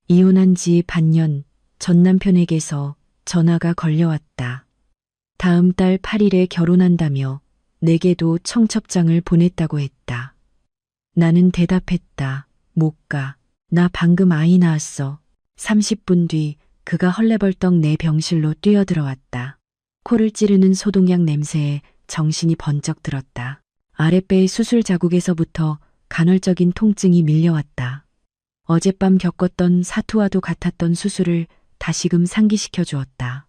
이혼한 지 반년 전 남편에게서 전화가 걸려왔다. 다음 달 8일에 결혼한다며 내게도 청첩장을 보냈다고 했다. 나는 대답했다. 못 가. 나 방금 아이 낳았어. 30분 뒤 그가 헐레벌떡 내 병실로 뛰어들어왔다. 코를 찌르는 소독약 냄새에 정신이 번쩍 들었다. 아랫배의 수술 자국에서부터 간헐적인 통증이 밀려왔다. 어젯밤 겪었던 사투와도 같았던 수술을 다시금 상기시켜 주었다.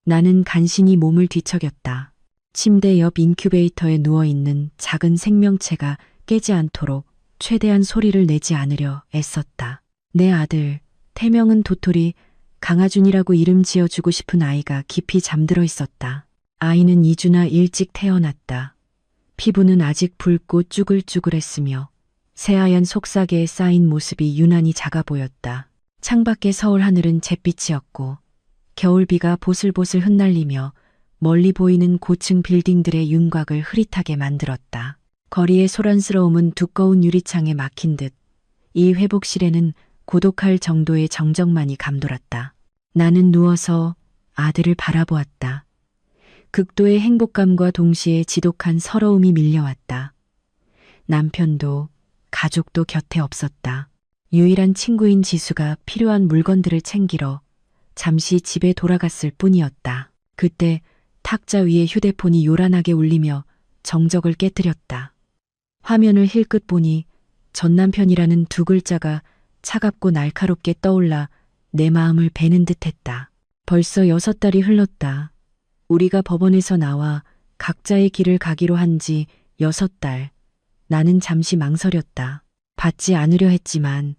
나는 간신히 몸을 뒤척였다. 침대 옆 인큐베이터에 누워있는 작은 생명체가 깨지 않도록 최대한 소리를 내지 않으려 애썼다. 내 아들, 태명은 도토리, 강아준이라고 이름 지어주고 싶은 아이가 깊이 잠들어 있었다. 아이는 2주나 일찍 태어났다. 피부는 아직 붉고 쭈글쭈글했으며 새하얀 속삭이에 쌓인 모습이 유난히 작아 보였다. 창밖의 서울 하늘은 잿빛이었고 겨울비가 보슬보슬 흩날리며 멀리 보이는 고층 빌딩들의 윤곽을 흐릿하게 만들었다. 거리의 소란스러움은 두꺼운 유리창에 막힌 듯 이 회복실에는 고독할 정도의 정적만이 감돌았다. 나는 누워서 아들을 바라보았다. 극도의 행복감과 동시에 지독한 서러움이 밀려왔다. 남편도 가족도 곁에 없었다. 유일한 친구인 지수가 필요한 물건들을 챙기러 잠시 집에 돌아갔을 뿐이었다. 그때 탁자 위에 휴대폰이 요란하게 울리며 정적을 깨뜨렸다. 화면을 힐끗 보니 전 남편이라는 두 글자가 차갑고 날카롭게 떠올라 내 마음을 베는 듯했다. 벌써 6달이 흘렀다. 우리가 법원에서 나와 각자의 길을 가기로 한 지 6달. 나는 잠시 망설였다. 받지 않으려 했지만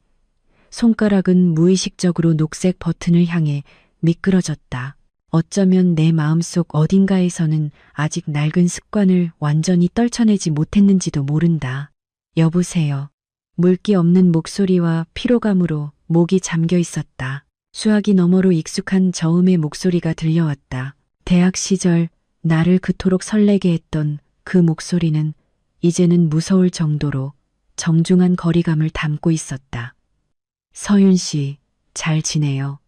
손가락은 무의식적으로 녹색 버튼을 향해 미끄러졌다. 어쩌면 내 마음속 어딘가에서는 아직 낡은 습관을 완전히 떨쳐내지 못했는지도 모른다. 여보세요. 물기 없는 목소리와 피로감으로 목이 잠겨 있었다. 수화기 너머로 익숙한 저음의 목소리가 들려왔다. 대학 시절 나를 그토록 설레게 했던 그 목소리는 이제는 무서울 정도로 정중한 거리감을 담고 있었다. 서윤 씨, 잘 지내요?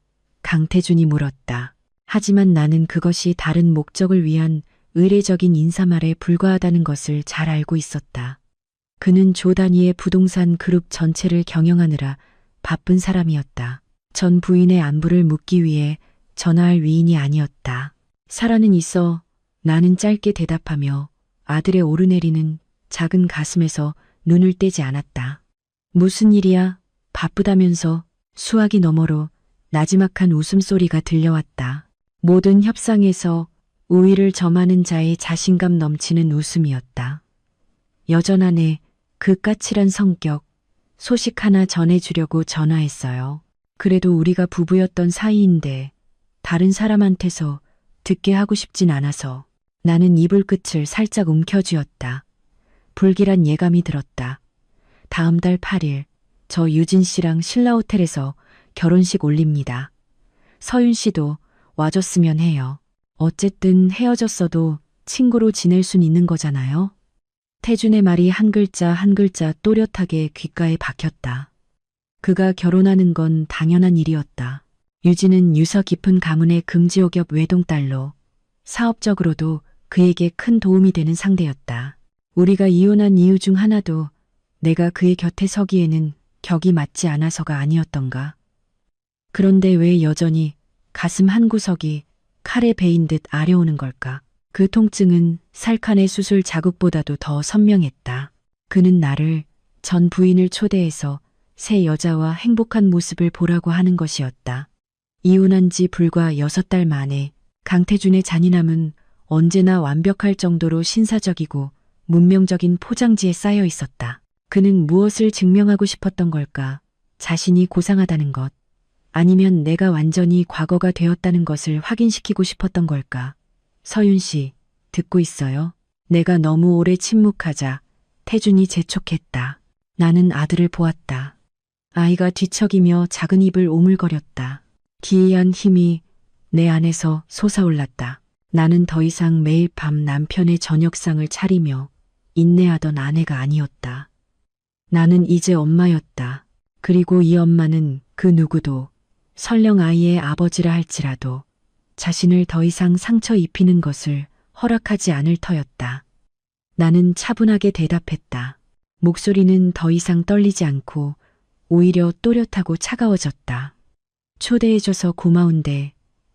강태준이 물었다. 하지만 나는 그것이 다른 목적을 위한 의례적인 인사말에 불과하다는 것을 잘 알고 있었다. 그는 조 단위의 부동산 그룹 전체를 경영하느라 바쁜 사람이었다. 전 부인의 안부를 묻기 위해 전화할 위인이 아니었다. 살아는 있어. 나는 짧게 대답하며 아들의 오르내리는 작은 가슴에서 눈을 떼지 않았다. 무슨 일이야? 바쁘다면서. 수화기 너머로 나지막한 웃음소리가 들려왔다. 모든 협상에서 우위를 점하는 자의 자신감 넘치는 웃음이었다. 여전하네. 그 까칠한 성격. 소식 하나 전해주려고 전화했어요. 그래도 우리가 부부였던 사이인데 다른 사람한테서 듣게 하고 싶진 않아서. 나는 이불 끝을 살짝 움켜쥐었다. 불길한 예감이 들었다. 다음 달 8일 저 유진 씨랑 신라호텔에서 결혼식 올립니다. 서윤 씨도 와줬으면 해요. 어쨌든 헤어졌어도 친구로 지낼 순 있는 거잖아요. 태준의 말이 한 글자 한 글자 또렷하게 귓가에 박혔다. 그가 결혼하는 건 당연한 일이었다. 유진은 유서 깊은 가문의 금지옥엽 외동딸로 사업적으로도 그에게 큰 도움이 되는 상대였다. 우리가 이혼한 이유 중 하나도 내가 그의 곁에 서기에는 격이 맞지 않아서가 아니었던가. 그런데 왜 여전히 가슴 한 구석이 칼에 베인 듯 아려오는 걸까? 그 통증은 살칸의 수술 자국보다도 더 선명했다. 그는 나를, 전 부인을 초대해서 새 여자와 행복한 모습을 보라고 하는 것이었다. 이혼한 지 불과 6달 만에 강태준의 잔인함은 언제나 완벽할 정도로 신사적이고 문명적인 포장지에 쌓여 있었다. 그는 무엇을 증명하고 싶었던 걸까? 자신이 고상하다는 것. 아니면 내가 완전히 과거가 되었다는 것을 확인시키고 싶었던 걸까? 서윤 씨, 듣고 있어요? 내가 너무 오래 침묵하자 태준이 재촉했다. 나는 아들을 보았다. 아이가 뒤척이며 작은 입을 오물거렸다. 기이한 힘이 내 안에서 솟아올랐다. 나는 더 이상 매일 밤 남편의 저녁상을 차리며 인내하던 아내가 아니었다. 나는 이제 엄마였다. 그리고 이 엄마는 그 누구도 설령 아이의 아버지라 할지라도 자신을 더 이상 상처 입히는 것을 허락하지 않을 터였다. 나는 차분하게 대답했다. 목소리는 더 이상 떨리지 않고 오히려 또렷하고 차가워졌다. 초대해줘서 고마운데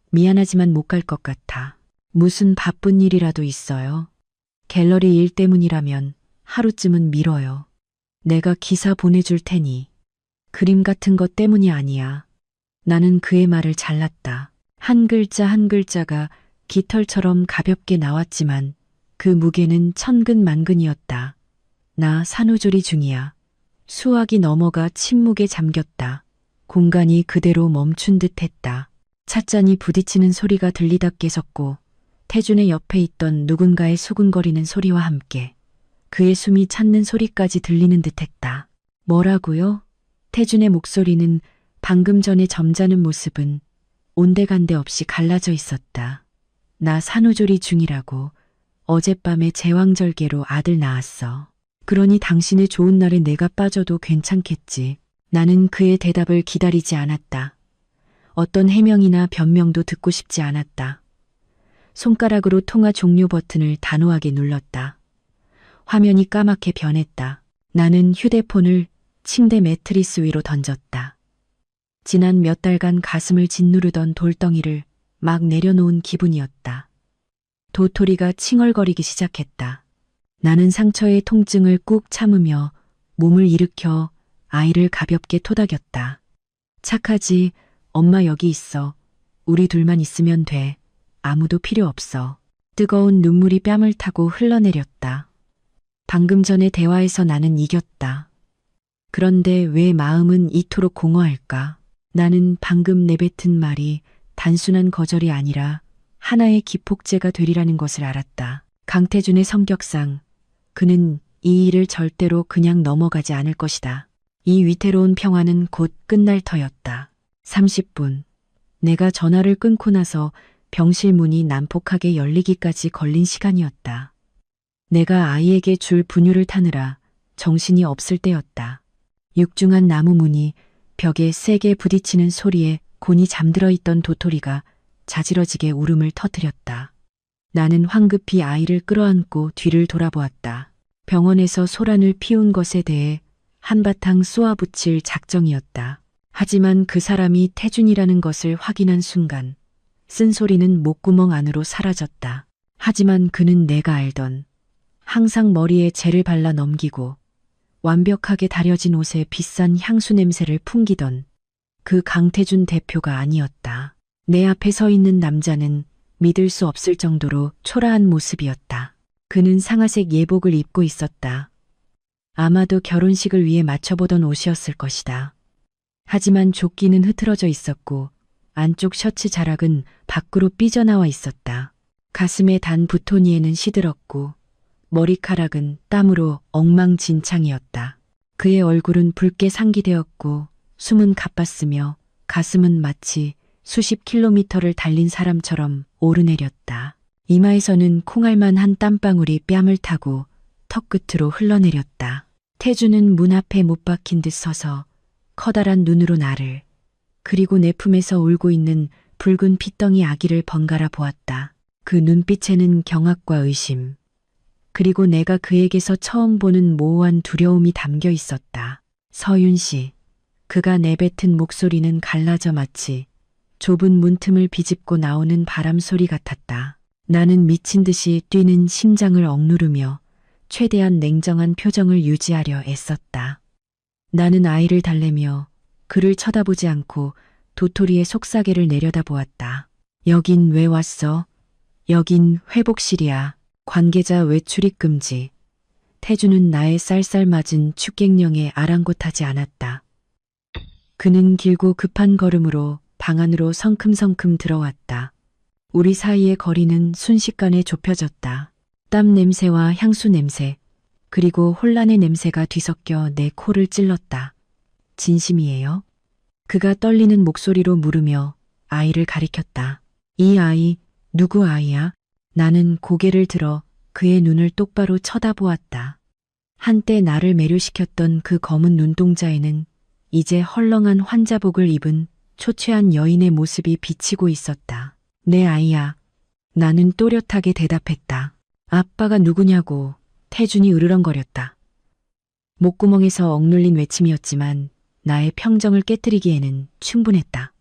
미안하지만 못 갈 것 같아. 무슨 바쁜 일이라도 있어요? 갤러리 일 때문이라면 하루쯤은 미뤄요. 내가 기사 보내줄 테니. 그림 같은 것 때문이 아니야. 나는 그의 말을 잘랐다. 한 글자 한 글자가 깃털처럼 가볍게 나왔지만 그 무게는 천근만근이었다. 나 산후조리 중이야. 수화기 넘어가 침묵에 잠겼다. 공간이 그대로 멈춘 듯 했다. 찻잔이 부딪히는 소리가 들리다 깨졌고 태준의 옆에 있던 누군가의 수근거리는 소리와 함께 그의 숨이 찼는 소리까지 들리는 듯 했다. 뭐라고요? 태준의 목소리는 방금 전에 점잖은 모습은 온데간데 없이 갈라져 있었다. 나 산후조리 중이라고. 어젯밤에 제왕절개로 아들 낳았어. 그러니 당신의 좋은 날에 내가 빠져도 괜찮겠지. 나는 그의 대답을 기다리지 않았다. 어떤 해명이나 변명도 듣고 싶지 않았다. 손가락으로 통화 종료 버튼을 단호하게 눌렀다. 화면이 까맣게 변했다. 나는 휴대폰을 침대 매트리스 위로 던졌다. 지난 몇 달간 가슴을 짓누르던 돌덩이를 막 내려놓은 기분이었다. 도토리가 칭얼거리기 시작했다. 나는 상처의 통증을 꾹 참으며 몸을 일으켜 아이를 가볍게 토닥였다. 착하지, 엄마 여기 있어. 우리 둘만 있으면 돼. 아무도 필요 없어. 뜨거운 눈물이 뺨을 타고 흘러내렸다. 방금 전의 대화에서 나는 이겼다. 그런데 왜 마음은 이토록 공허할까? 나는 방금 내뱉은 말이 단순한 거절이 아니라 하나의 기폭제가 되리라는 것을 알았다. 강태준의 성격상 그는 이 일을 절대로 그냥 넘어가지 않을 것이다. 이 위태로운 평화는 곧 끝날 터였다. 30분. 내가 전화를 끊고 나서 병실 문이 난폭하게 열리기까지 걸린 시간이었다. 내가 아이에게 줄 분유를 타느라 정신이 없을 때였다. 육중한 나무 문이 벽에 세게 부딪히는 소리에 곤히 잠들어 있던 도토리가 자지러지게 울음을 터뜨렸다. 나는 황급히 아이를 끌어안고 뒤를 돌아보았다. 병원에서 소란을 피운 것에 대해 한바탕 쏘아붙일 작정이었다. 하지만 그 사람이 태준이라는 것을 확인한 순간 쓴소리는 목구멍 안으로 사라졌다. 하지만 그는 내가 알던 항상 머리에 젤을 발라 넘기고 완벽하게 다려진 옷에 비싼 향수 냄새를 풍기던 그 강태준 대표가 아니었다. 내 앞에 서 있는 남자는 믿을 수 없을 정도로 초라한 모습이었다. 그는 상아색 예복을 입고 있었다. 아마도 결혼식을 위해 맞춰보던 옷이었을 것이다. 하지만 조끼는 흐트러져 있었고 안쪽 셔츠 자락은 밖으로 삐져나와 있었다. 가슴의 단 부토니에는 시들었고 머리카락은 땀으로 엉망진창이었다. 그의 얼굴은 붉게 상기되었고 숨은 가빴으며 가슴은 마치 수십 킬로미터를 달린 사람처럼 오르내렸다. 이마에서는 콩알만 한 땀방울이 뺨을 타고 턱 끝으로 흘러내렸다. 태주는 문 앞에 못 박힌 듯 서서 커다란 눈으로 나를 그리고 내 품에서 울고 있는 붉은 핏덩이 아기를 번갈아 보았다. 그 눈빛에는 경악과 의심 그리고 내가 그에게서 처음 보는 모호한 두려움이 담겨 있었다. 서윤 씨. 그가 내뱉은 목소리는 갈라져 마치 좁은 문틈을 비집고 나오는 바람 소리 같았다. 나는 미친 듯이 뛰는 심장을 억누르며 최대한 냉정한 표정을 유지하려 애썼다. 나는 아이를 달래며 그를 쳐다보지 않고 도토리의 속사계를 내려다보았다. 여긴 왜 왔어? 여긴 회복실이야. 관계자 외출입 금지. 태주는 나의 쌀쌀맞은 축객령에 아랑곳하지 않았다. 그는 길고 급한 걸음으로 방 안으로 성큼성큼 들어왔다. 우리 사이의 거리는 순식간에 좁혀졌다. 땀 냄새와 향수 냄새, 그리고 혼란의 냄새가 뒤섞여 내 코를 찔렀다. 진심이에요? 그가 떨리는 목소리로 물으며 아이를 가리켰다. 이 아이, 누구 아이야? 나는 고개를 들어 그의 눈을 똑바로 쳐다보았다. 한때 나를 매료시켰던 그 검은 눈동자에는 이제 헐렁한 환자복을 입은 초췌한 여인의 모습이 비치고 있었다. 내 아이야. 나는 또렷하게 대답했다. 아빠가 누구냐고. 태준이 으르렁거렸다. 목구멍에서 억눌린 외침이었지만 나의 평정을 깨뜨리기에는 충분했다.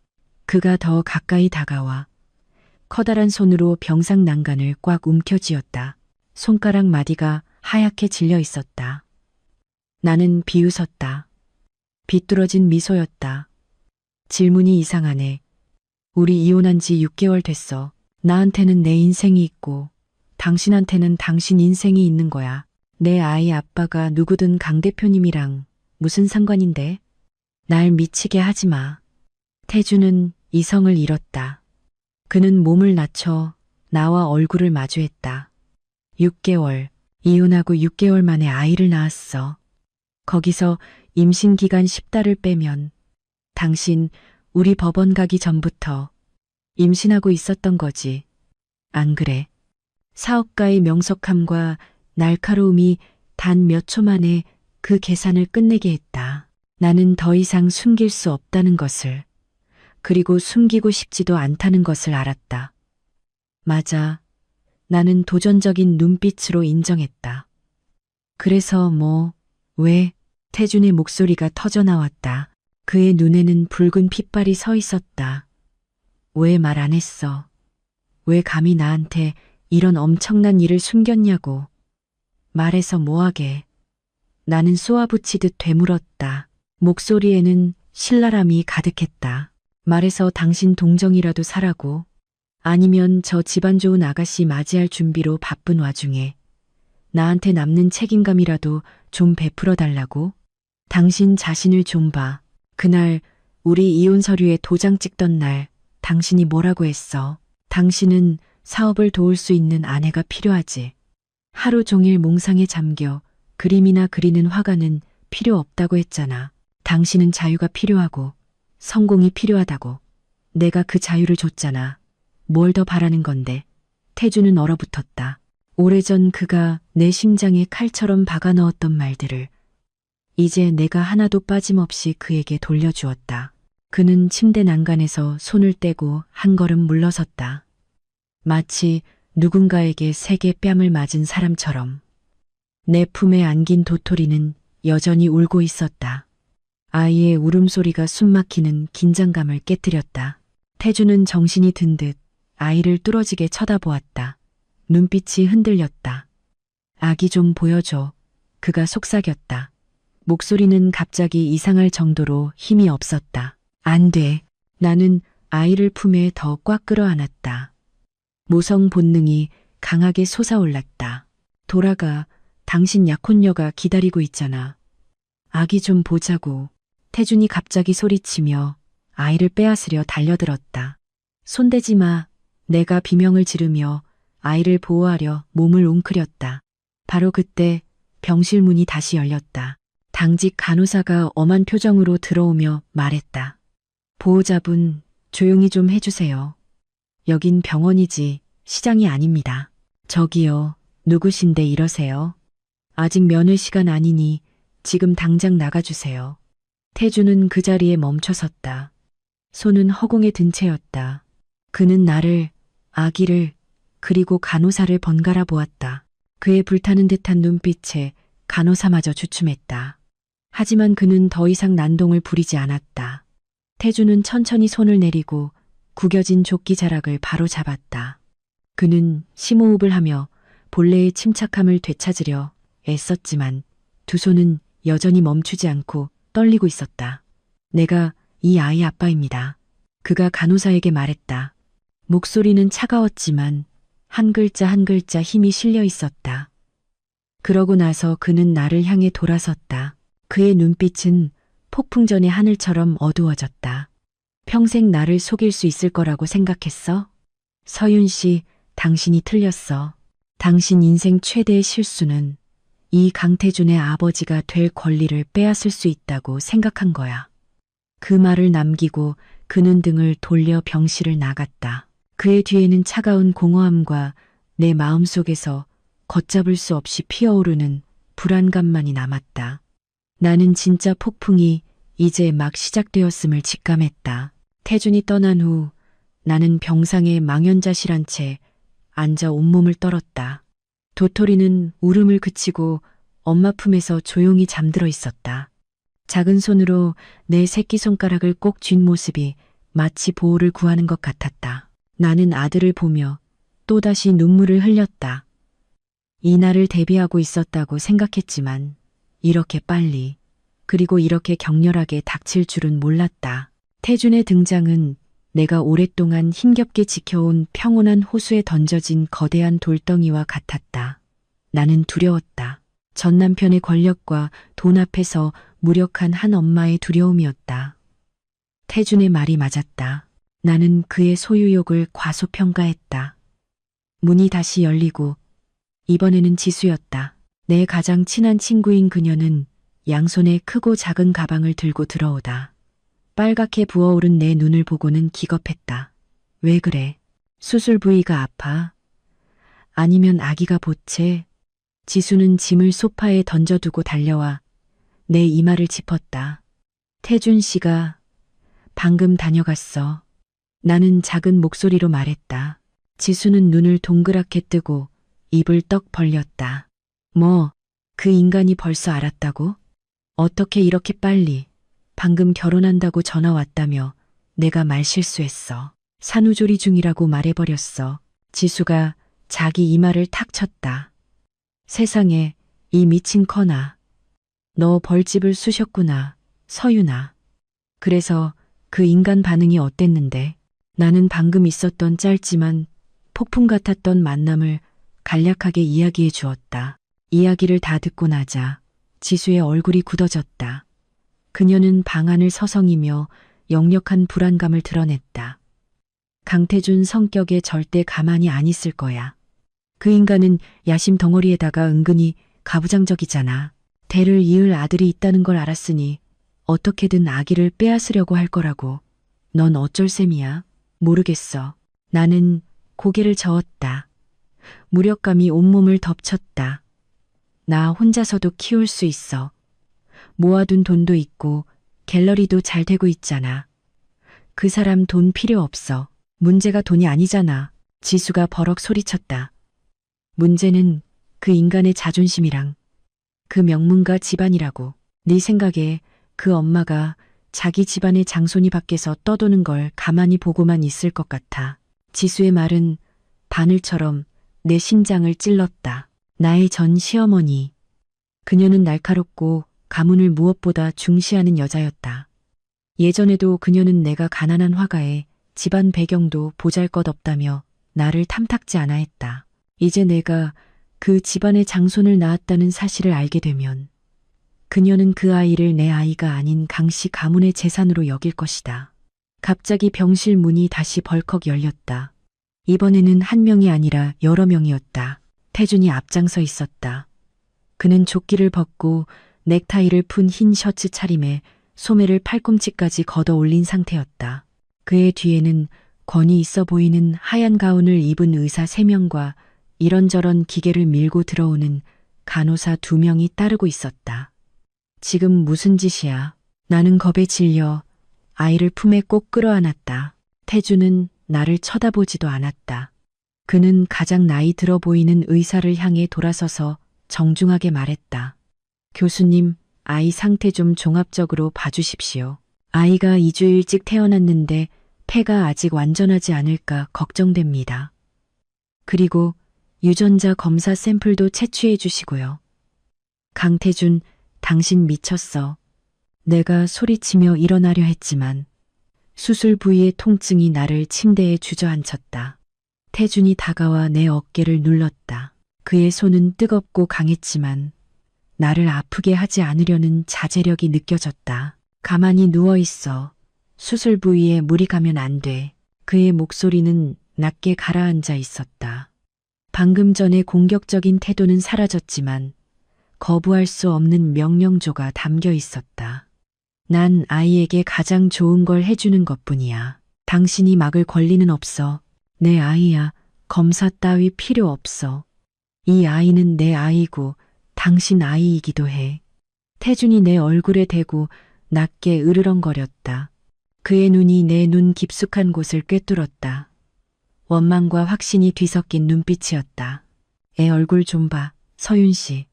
그가 더 가까이 다가와 커다란 손으로 병상 난간을 꽉 움켜쥐었다. 손가락 마디가 하얗게 질려 있었다. 나는 비웃었다. 비뚤어진 미소였다. 질문이 이상하네. 우리 이혼한 지 6개월 됐어. 나한테는 내 인생이 있고 당신한테는 당신 인생이 있는 거야. 내 아이 아빠가 누구든 강 대표님이랑 무슨 상관인데? 날 미치게 하지 마. 태주는 이성을 잃었다. 그는 몸을 낮춰 나와 얼굴을 마주했다. 6개월, 이혼하고 6개월 만에 아이를 낳았어. 거기서 임신 기간 10달을 빼면 당신 우리 법원 가기 전부터 임신하고 있었던 거지. 안 그래? 사업가의 명석함과 날카로움이 단 몇 초 만에 그 계산을 끝내게 했다. 나는 더 이상 숨길 수 없다는 것을, 그리고 숨기고 싶지도 않다는 것을 알았다. 맞아. 나는 도전적인 눈빛으로 인정했다. 그래서 왜? 태준의 목소리가 터져나왔다. 그의 눈에는 붉은 핏발이 서 있었다. 왜 말 안 했어? 왜 감히 나한테 이런 엄청난 일을 숨겼냐고. 말해서 뭐하게. 나는 쏘아붙이듯 되물었다. 목소리에는 신랄함이 가득했다. 말해서 당신 동정이라도 사라고. 아니면 저 집안 좋은 아가씨 맞이할 준비로 바쁜 와중에 나한테 남는 책임감이라도 좀 베풀어 달라고. 당신 자신을 좀 봐. 그날 우리 이혼 서류에 도장 찍던 날 당신이 뭐라고 했어? 당신은 사업을 도울 수 있는 아내가 필요하지. 하루 종일 몽상에 잠겨 그림이나 그리는 화가는 필요 없다고 했잖아. 당신은 자유가 필요하고 성공이 필요하다고. 내가 그 자유를 줬잖아. 뭘 더 바라는 건데. 태주는 얼어붙었다. 오래전 그가 내 심장에 칼처럼 박아 넣었던 말들을 이제 내가 하나도 빠짐없이 그에게 돌려주었다. 그는 침대 난간에서 손을 떼고 한 걸음 물러섰다. 마치 누군가에게 세게 뺨을 맞은 사람처럼. 내 품에 안긴 도토리는 여전히 울고 있었다. 아이의 울음소리가 숨막히는 긴장감을 깨뜨렸다. 태주는 정신이 든 듯 아이를 뚫어지게 쳐다보았다. 눈빛이 흔들렸다. 아기 좀 보여줘. 그가 속삭였다. 목소리는 갑자기 이상할 정도로 힘이 없었다. 안 돼. 나는 아이를 품에 더 꽉 끌어안았다. 모성 본능이 강하게 솟아올랐다. 돌아가. 당신 약혼녀가 기다리고 있잖아. 아기 좀 보자고. 태준이 갑자기 소리치며 아이를 빼앗으려 달려들었다. 손대지 마. 내가 비명을 지르며 아이를 보호하려 몸을 웅크렸다. 바로 그때 병실 문이 다시 열렸다. 당직 간호사가 엄한 표정으로 들어오며 말했다. 보호자분, 조용히 좀 해주세요. 여긴 병원이지 시장이 아닙니다. 저기요, 누구신데 이러세요? 아직 면회 시간 아니니 지금 당장 나가주세요. 태주는 그 자리에 멈춰섰다. 손은 허공에 든 채였다. 그는 나를, 아기를, 그리고 간호사를 번갈아 보았다. 그의 불타는 듯한 눈빛에 간호사마저 주춤했다. 하지만 그는 더 이상 난동을 부리지 않았다. 태주는 천천히 손을 내리고 구겨진 조끼 자락을 바로 잡았다. 그는 심호흡을 하며 본래의 침착함을 되찾으려 애썼지만 두 손은 여전히 멈추지 않고 떨리고 있었다. 내가 이 아이 아빠입니다. 그가 간호사에게 말했다. 목소리는 차가웠지만 한 글자 한 글자 힘이 실려 있었다. 그러고 나서 그는 나를 향해 돌아섰다. 그의 눈빛은 폭풍전의 하늘처럼 어두워졌다. 평생 나를 속일 수 있을 거라고 생각했어? 서윤 씨, 당신이 틀렸어. 당신 인생 최대의 실수는 이 강태준의 아버지가 될 권리를 빼앗을 수 있다고 생각한 거야. 그 말을 남기고 그는 등을 돌려 병실을 나갔다. 그의 뒤에는 차가운 공허함과 내 마음속에서 걷잡을 수 없이 피어오르는 불안감만이 남았다. 나는 진짜 폭풍이 이제 막 시작되었음을 직감했다. 태준이 떠난 후 나는 병상에 망연자실한 채 앉아 온몸을 떨었다. 도토리는 울음을 그치고 엄마 품에서 조용히 잠들어 있었다. 작은 손으로 내 새끼손가락을 꼭 쥔 모습이 마치 보호를 구하는 것 같았다. 나는 아들을 보며 또다시 눈물을 흘렸다. 이날을 대비하고 있었다고 생각했지만 이렇게 빨리 그리고 이렇게 격렬하게 닥칠 줄은 몰랐다. 태준의 등장은 내가 오랫동안 힘겹게 지켜온 평온한 호수에 던져진 거대한 돌덩이와 같았다. 나는 두려웠다. 전 남편의 권력과 돈 앞에서 무력한 한 엄마의 두려움이었다. 태준의 말이 맞았다. 나는 그의 소유욕을 과소평가했다. 문이 다시 열리고 이번에는 지수였다. 내 가장 친한 친구인 그녀는 양손에 크고 작은 가방을 들고 들어오다. 빨갛게 부어오른 내 눈을 보고는 기겁했다. 왜 그래? 수술 부위가 아파? 아니면 아기가 보채? 지수는 짐을 소파에 던져두고 달려와 내 이마를 짚었다. 태준 씨가 방금 다녀갔어. 나는 작은 목소리로 말했다. 지수는 눈을 동그랗게 뜨고 입을 떡 벌렸다. 뭐, 그 인간이 벌써 알았다고? 어떻게 이렇게 빨리? 방금 결혼한다고 전화 왔다며 내가 말실수했어. 산후조리 중이라고 말해버렸어. 지수가 자기 이마를 탁 쳤다. 세상에 이 미친 커나. 너 벌집을 쑤셨구나, 서윤아. 그래서 그 인간 반응이 어땠는데? 나는 방금 있었던 짧지만 폭풍 같았던 만남을 간략하게 이야기해 주었다. 이야기를 다 듣고 나자 지수의 얼굴이 굳어졌다. 그녀는 방 안을 서성이며 역력한 불안감을 드러냈다. 강태준 성격에 절대 가만히 안 있을 거야. 그 인간은 야심 덩어리에다가 은근히 가부장적이잖아. 대를 이을 아들이 있다는 걸 알았으니 어떻게든 아기를 빼앗으려고 할 거라고. 넌 어쩔 셈이야? 모르겠어. 나는 고개를 저었다. 무력감이 온몸을 덮쳤다. 나 혼자서도 키울 수 있어. 모아둔 돈도 있고 갤러리도 잘 되고 있잖아. 그 사람 돈 필요 없어. 문제가 돈이 아니잖아. 지수가 버럭 소리쳤다. 문제는 그 인간의 자존심이랑 그 명문가 집안이라고. 네 생각에 그 엄마가 자기 집안의 장손이 밖에서 떠도는 걸 가만히 보고만 있을 것 같아. 지수의 말은 바늘처럼 내 심장을 찔렀다. 나의 전 시어머니. 그녀는 날카롭고 가문을 무엇보다 중시하는 여자였다. 예전에도 그녀는 내가 가난한 화가에 집안 배경도 보잘것없다며 나를 탐탁지 않아 했다. 이제 내가 그 집안의 장손을 낳았다는 사실을 알게 되면 그녀는 그 아이를 내 아이가 아닌 강씨 가문의 재산으로 여길 것이다. 갑자기 병실 문이 다시 벌컥 열렸다. 이번에는 한 명이 아니라 여러 명이었다. 태준이 앞장서 있었다. 그는 조끼를 벗고 넥타이를 푼 흰 셔츠 차림에 소매를 팔꿈치까지 걷어 올린 상태였다. 그의 뒤에는 권위 있어 보이는 하얀 가운을 입은 의사 3명과 이런저런 기계를 밀고 들어오는 간호사 2명이 따르고 있었다. 지금 무슨 짓이야? 나는 겁에 질려 아이를 품에 꼭 끌어안았다. 태준은 나를 쳐다보지도 않았다. 그는 가장 나이 들어 보이는 의사를 향해 돌아서서 정중하게 말했다. 교수님, 아이 상태 좀 종합적으로 봐주십시오. 아이가 2주 일찍 태어났는데 폐가 아직 완전하지 않을까 걱정됩니다. 그리고 유전자 검사 샘플도 채취해 주시고요. 강태준, 당신 미쳤어. 내가 소리치며 일어나려 했지만 수술 부위의 통증이 나를 침대에 주저앉혔다. 태준이 다가와 내 어깨를 눌렀다. 그의 손은 뜨겁고 강했지만 나를 아프게 하지 않으려는 자제력이 느껴졌다. 가만히 누워있어. 수술 부위에 물이 가면 안 돼. 그의 목소리는 낮게 가라앉아 있었다. 방금 전에 공격적인 태도는 사라졌지만 거부할 수 없는 명령조가 담겨 있었다. 난 아이에게 가장 좋은 걸 해주는 것뿐이야. 당신이 막을 권리는 없어. 내 아이야. 검사 따위 필요 없어. 이 아이는 내 아이고 당신 아이이기도 해. 태준이 내 얼굴에 대고 낮게 으르렁거렸다. 그의 눈이 내 눈 깊숙한 곳을 꿰뚫었다. 원망과 확신이 뒤섞인 눈빛이었다. 애 얼굴 좀 봐, 서윤 씨.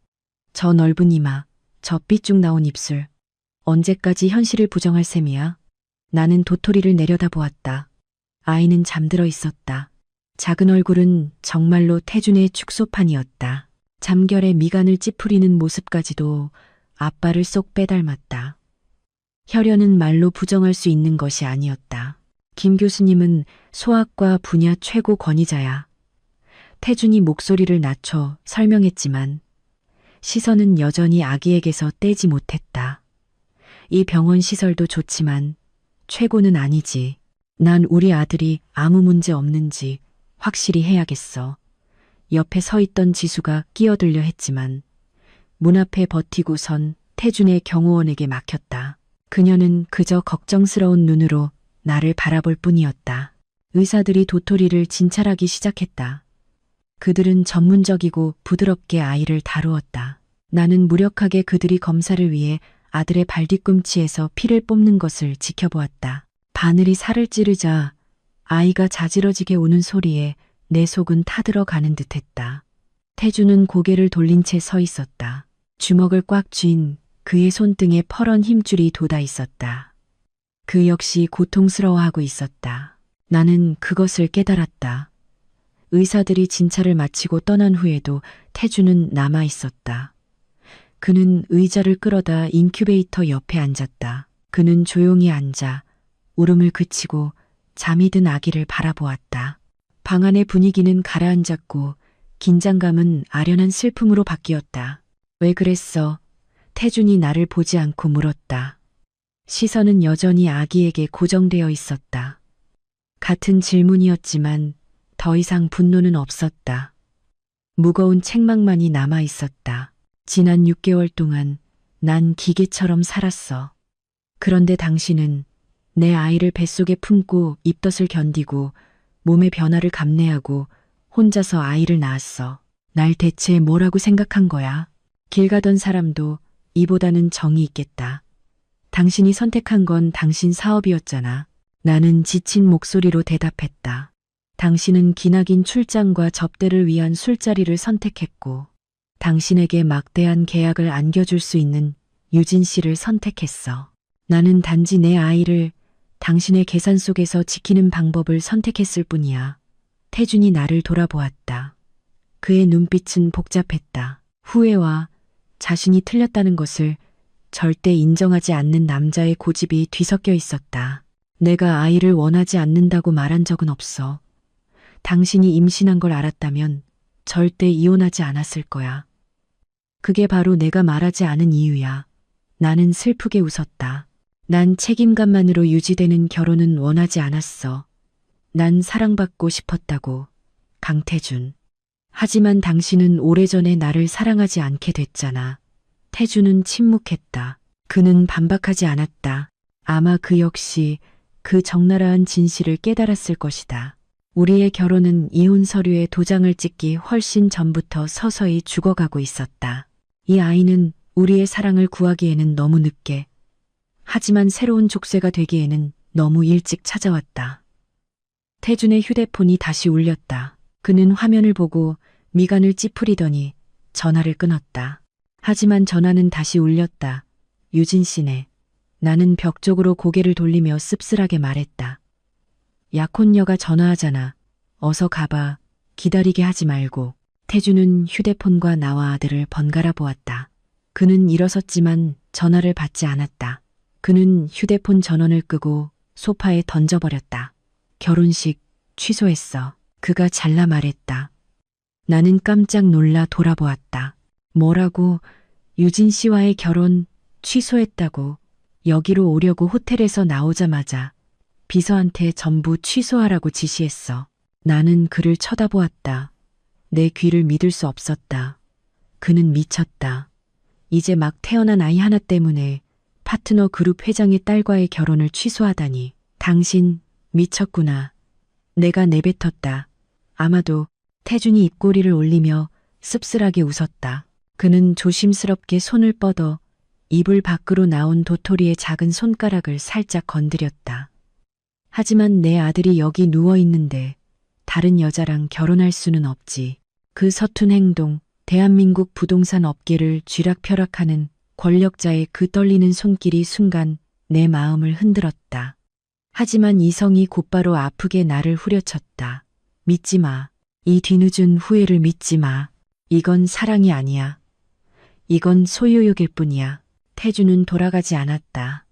저 넓은 이마, 저 삐쭉 나온 입술. 언제까지 현실을 부정할 셈이야? 나는 도토리를 내려다보았다. 아이는 잠들어 있었다. 작은 얼굴은 정말로 태준의 축소판이었다. 잠결에 미간을 찌푸리는 모습까지도 아빠를 쏙 빼닮았다. 혈연은 말로 부정할 수 있는 것이 아니었다. 김 교수님은 소아과 분야 최고 권위자야. 태준이 목소리를 낮춰 설명했지만 시선은 여전히 아기에게서 떼지 못했다. 이 병원 시설도 좋지만 최고는 아니지. 난 우리 아들이 아무 문제 없는지 확실히 해야겠어. 옆에 서 있던 지수가 끼어들려 했지만 문 앞에 버티고 선 태준의 경호원에게 막혔다. 그녀는 그저 걱정스러운 눈으로 나를 바라볼 뿐이었다. 의사들이 도토리를 진찰하기 시작했다. 그들은 전문적이고 부드럽게 아이를 다루었다. 나는 무력하게 그들이 검사를 위해 아들의 발뒤꿈치에서 피를 뽑는 것을 지켜보았다. 바늘이 살을 찌르자 아이가 자지러지게 우는 소리에 내 속은 타들어가는 듯했다. 태주는 고개를 돌린 채 서 있었다. 주먹을 꽉 쥔 그의 손등에 퍼런 힘줄이 돋아 있었다. 그 역시 고통스러워하고 있었다. 나는 그것을 깨달았다. 의사들이 진찰을 마치고 떠난 후에도 태주는 남아 있었다. 그는 의자를 끌어다 인큐베이터 옆에 앉았다. 그는 조용히 앉아 울음을 그치고 잠이 든 아기를 바라보았다. 방 안의 분위기는 가라앉았고 긴장감은 아련한 슬픔으로 바뀌었다. 왜 그랬어? 태준이 나를 보지 않고 물었다. 시선은 여전히 아기에게 고정되어 있었다. 같은 질문이었지만 더 이상 분노는 없었다. 무거운 책망만이 남아 있었다. 지난 6개월 동안 난 기계처럼 살았어. 그런데 당신은 내 아이를 뱃속에 품고 입덧을 견디고 몸의 변화를 감내하고 혼자서 아이를 낳았어. 날 대체 뭐라고 생각한 거야? 길 가던 사람도 이보다는 정이 있겠다. 당신이 선택한 건 당신 사업이었잖아. 나는 지친 목소리로 대답했다. 당신은 기나긴 출장과 접대를 위한 술자리를 선택했고 당신에게 막대한 계약을 안겨줄 수 있는 유진 씨를 선택했어. 나는 단지 내 아이를 당신의 계산 속에서 지키는 방법을 선택했을 뿐이야. 태준이 나를 돌아보았다. 그의 눈빛은 복잡했다. 후회와 자신이 틀렸다는 것을 절대 인정하지 않는 남자의 고집이 뒤섞여 있었다. 내가 아이를 원하지 않는다고 말한 적은 없어. 당신이 임신한 걸 알았다면 절대 이혼하지 않았을 거야. 그게 바로 내가 말하지 않은 이유야. 나는 슬프게 웃었다. 난 책임감만으로 유지되는 결혼은 원하지 않았어. 난 사랑받고 싶었다고. 강태준. 하지만 당신은 오래전에 나를 사랑하지 않게 됐잖아. 태준은 침묵했다. 그는 반박하지 않았다. 아마 그 역시 그 적나라한 진실을 깨달았을 것이다. 우리의 결혼은 이혼 서류에 도장을 찍기 훨씬 전부터 서서히 죽어가고 있었다. 이 아이는 우리의 사랑을 구하기에는 너무 늦게, 하지만 새로운 족쇄가 되기에는 너무 일찍 찾아왔다. 태준의 휴대폰이 다시 울렸다. 그는 화면을 보고 미간을 찌푸리더니 전화를 끊었다. 하지만 전화는 다시 울렸다. 유진 씨네. 나는 벽 쪽으로 고개를 돌리며 씁쓸하게 말했다. 약혼녀가 전화하잖아. 어서 가봐. 기다리게 하지 말고. 태준은 휴대폰과 나와 아들을 번갈아 보았다. 그는 일어섰지만 전화를 받지 않았다. 그는 휴대폰 전원을 끄고 소파에 던져버렸다. 결혼식 취소했어. 그가 잘라 말했다. 나는 깜짝 놀라 돌아보았다. 뭐라고? 유진 씨와의 결혼 취소했다고. 여기로 오려고 호텔에서 나오자마자 비서한테 전부 취소하라고 지시했어. 나는 그를 쳐다보았다. 내 귀를 믿을 수 없었다. 그는 미쳤다. 이제 막 태어난 아이 하나 때문에 파트너 그룹 회장의 딸과의 결혼을 취소하다니. 당신 미쳤구나. 내가 내뱉었다. 아마도. 태준이 입꼬리를 올리며 씁쓸하게 웃었다. 그는 조심스럽게 손을 뻗어 이불 밖으로 나온 도토리의 작은 손가락을 살짝 건드렸다. 하지만 내 아들이 여기 누워 있는데 다른 여자랑 결혼할 수는 없지. 그 서툰 행동, 대한민국 부동산 업계를 쥐락펴락하는 권력자의 그 떨리는 손길이 순간 내 마음을 흔들었다. 하지만 이성이 곧바로 아프게 나를 후려쳤다. 믿지 마. 이 뒤늦은 후회를 믿지 마. 이건 사랑이 아니야. 이건 소유욕일 뿐이야. 태주는 돌아가지 않았다.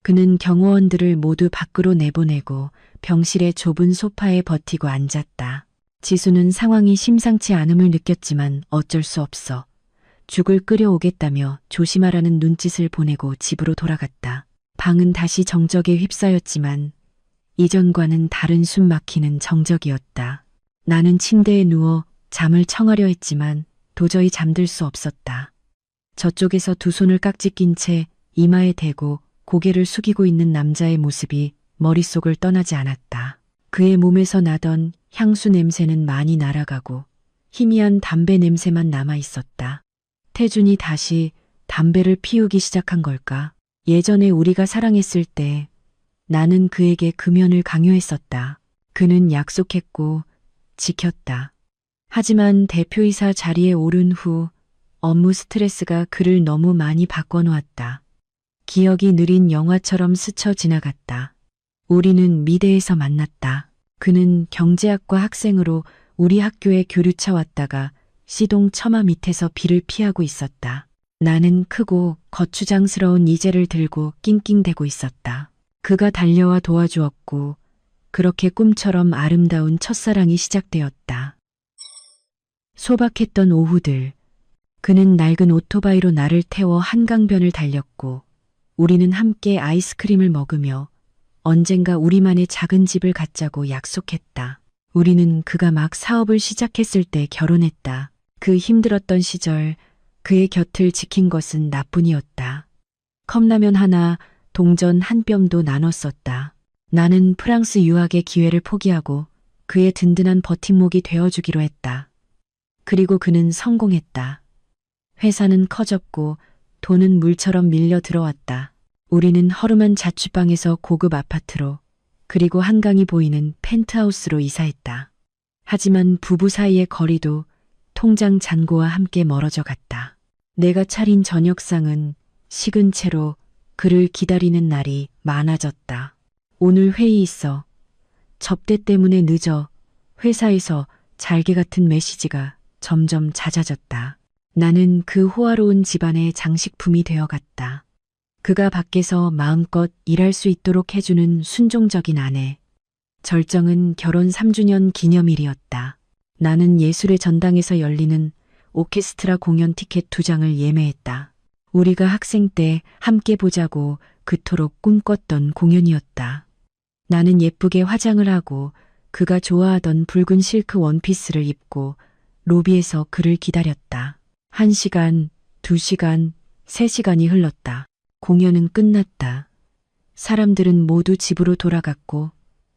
그는 경호원들을 모두 밖으로 내보내고 병실의 좁은 소파에 버티고 앉았다. 지수는 상황이 심상치 않음을 느꼈지만 어쩔 수 없어. 죽을 끓여오겠다며 조심하라는 눈짓을 보내고 집으로 돌아갔다. 방은 다시 정적에 휩싸였지만 이전과는 다른 숨 막히는 정적이었다. 나는 침대에 누워 잠을 청하려 했지만 도저히 잠들 수 없었다. 저쪽에서 두 손을 깍지 낀 채 이마에 대고 고개를 숙이고 있는 남자의 모습이 머릿속을 떠나지 않았다. 그의 몸에서 나던 향수 냄새는 많이 날아가고 희미한 담배 냄새만 남아 있었다. 태준이 다시 담배를 피우기 시작한 걸까? 예전에 우리가 사랑했을 때 나는 그에게 금연을 강요했었다. 그는 약속했고 지켰다. 하지만 대표이사 자리에 오른 후 업무 스트레스가 그를 너무 많이 바꿔놓았다. 기억이 느린 영화처럼 스쳐 지나갔다. 우리는 미대에서 만났다. 그는 경제학과 학생으로 우리 학교에 교류차 왔다가 시동 처마 밑에서 비를 피하고 있었다. 나는 크고 거추장스러운 이제를 들고 낑낑대고 있었다. 그가 달려와 도와주었고 그렇게 꿈처럼 아름다운 첫사랑이 시작되었다. 소박했던 오후들, 그는 낡은 오토바이로 나를 태워 한강변을 달렸고 우리는 함께 아이스크림을 먹으며 언젠가 우리만의 작은 집을 갖자고 약속했다. 우리는 그가 막 사업을 시작했을 때 결혼했다. 그 힘들었던 시절 그의 곁을 지킨 것은 나뿐이었다. 컵라면 하나, 동전 한 뼘도 나눴었다. 나는 프랑스 유학의 기회를 포기하고 그의 든든한 버팀목이 되어주기로 했다. 그리고 그는 성공했다. 회사는 커졌고 돈은 물처럼 밀려 들어왔다. 우리는 허름한 자취방에서 고급 아파트로 그리고 한강이 보이는 펜트하우스로 이사했다. 하지만 부부 사이의 거리도 통장 잔고와 함께 멀어져 갔다. 내가 차린 저녁상은 식은 채로 그를 기다리는 날이 많아졌다. 오늘 회의 있어. 접대 때문에 늦어. 회사에서 잘게 같은 메시지가 점점 잦아졌다. 나는 그 호화로운 집안의 장식품이 되어갔다. 그가 밖에서 마음껏 일할 수 있도록 해주는 순종적인 아내. 절정은 결혼 3주년 기념일이었다. 나는 예술의 전당에서 열리는 오케스트라 공연 티켓 2장을 예매했다. 우리가 학생 때 함께 보자고 그토록 꿈꿨던 공연이었다. 나는 예쁘게 화장을 하고 그가 좋아하던 붉은 실크 원피스를 입고 로비에서 그를 기다렸다. 1시간, 2시간, 3시간이 흘렀다. 공연은 끝났다. 사람들은 모두 집으로 돌아갔고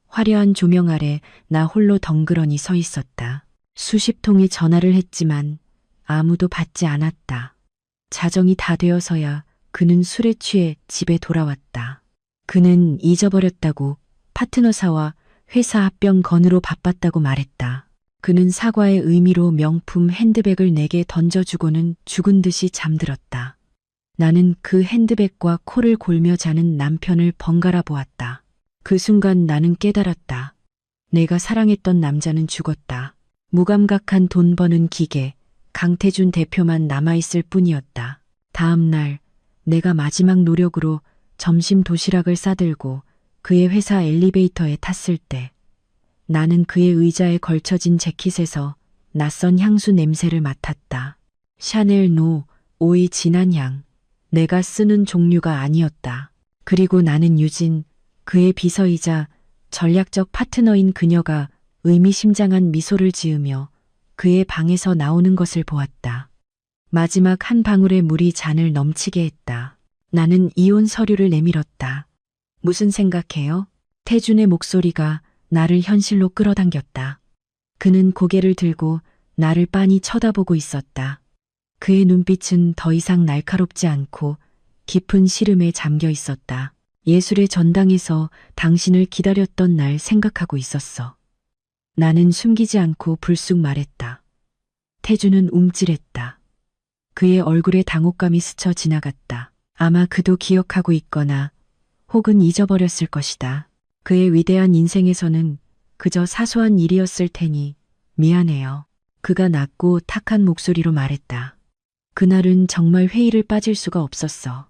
화려한 조명 아래 나 홀로 덩그러니 서 있었다. 수십 통의 전화를 했지만 아무도 받지 않았다. 자정이 다 되어서야 그는 술에 취해 집에 돌아왔다. 그는 잊어버렸다고 파트너사와 회사 합병 건으로 바빴다고 말했다. 그는 사과의 의미로 명품 핸드백을 내게 던져주고는 죽은 듯이 잠들었다. 나는 그 핸드백과 코를 골며 자는 남편을 번갈아 보았다. 그 순간 나는 깨달았다. 내가 사랑했던 남자는 죽었다. 무감각한 돈 버는 기계, 강태준 대표만 남아있을 뿐이었다. 다음 날 내가 마지막 노력으로 점심 도시락을 싸들고 그의 회사 엘리베이터에 탔을 때 나는 그의 의자에 걸쳐진 재킷에서 낯선 향수 냄새를 맡았다. 샤넬 노 5의 진한 향. 내가 쓰는 종류가 아니었다. 그리고 나는 유진, 그의 비서이자 전략적 파트너인 그녀가 의미심장한 미소를 지으며 그의 방에서 나오는 것을 보았다. 마지막 한 방울의 물이 잔을 넘치게 했다. 나는 이혼 서류를 내밀었다. 무슨 생각해요? 태준의 목소리가 나를 현실로 끌어당겼다. 그는 고개를 들고 나를 빤히 쳐다보고 있었다. 그의 눈빛은 더 이상 날카롭지 않고 깊은 시름에 잠겨 있었다. 예술의 전당에서 당신을 기다렸던 날 생각하고 있었어. 나는 숨기지 않고 불쑥 말했다. 태주는 움찔했다. 그의 얼굴에 당혹감이 스쳐 지나갔다. 아마 그도 기억하고 있거나 혹은 잊어버렸을 것이다. 그의 위대한 인생에서는 그저 사소한 일이었을 테니 미안해요. 그가 낮고 탁한 목소리로 말했다. 그날은 정말 회의를 빠질 수가 없었어.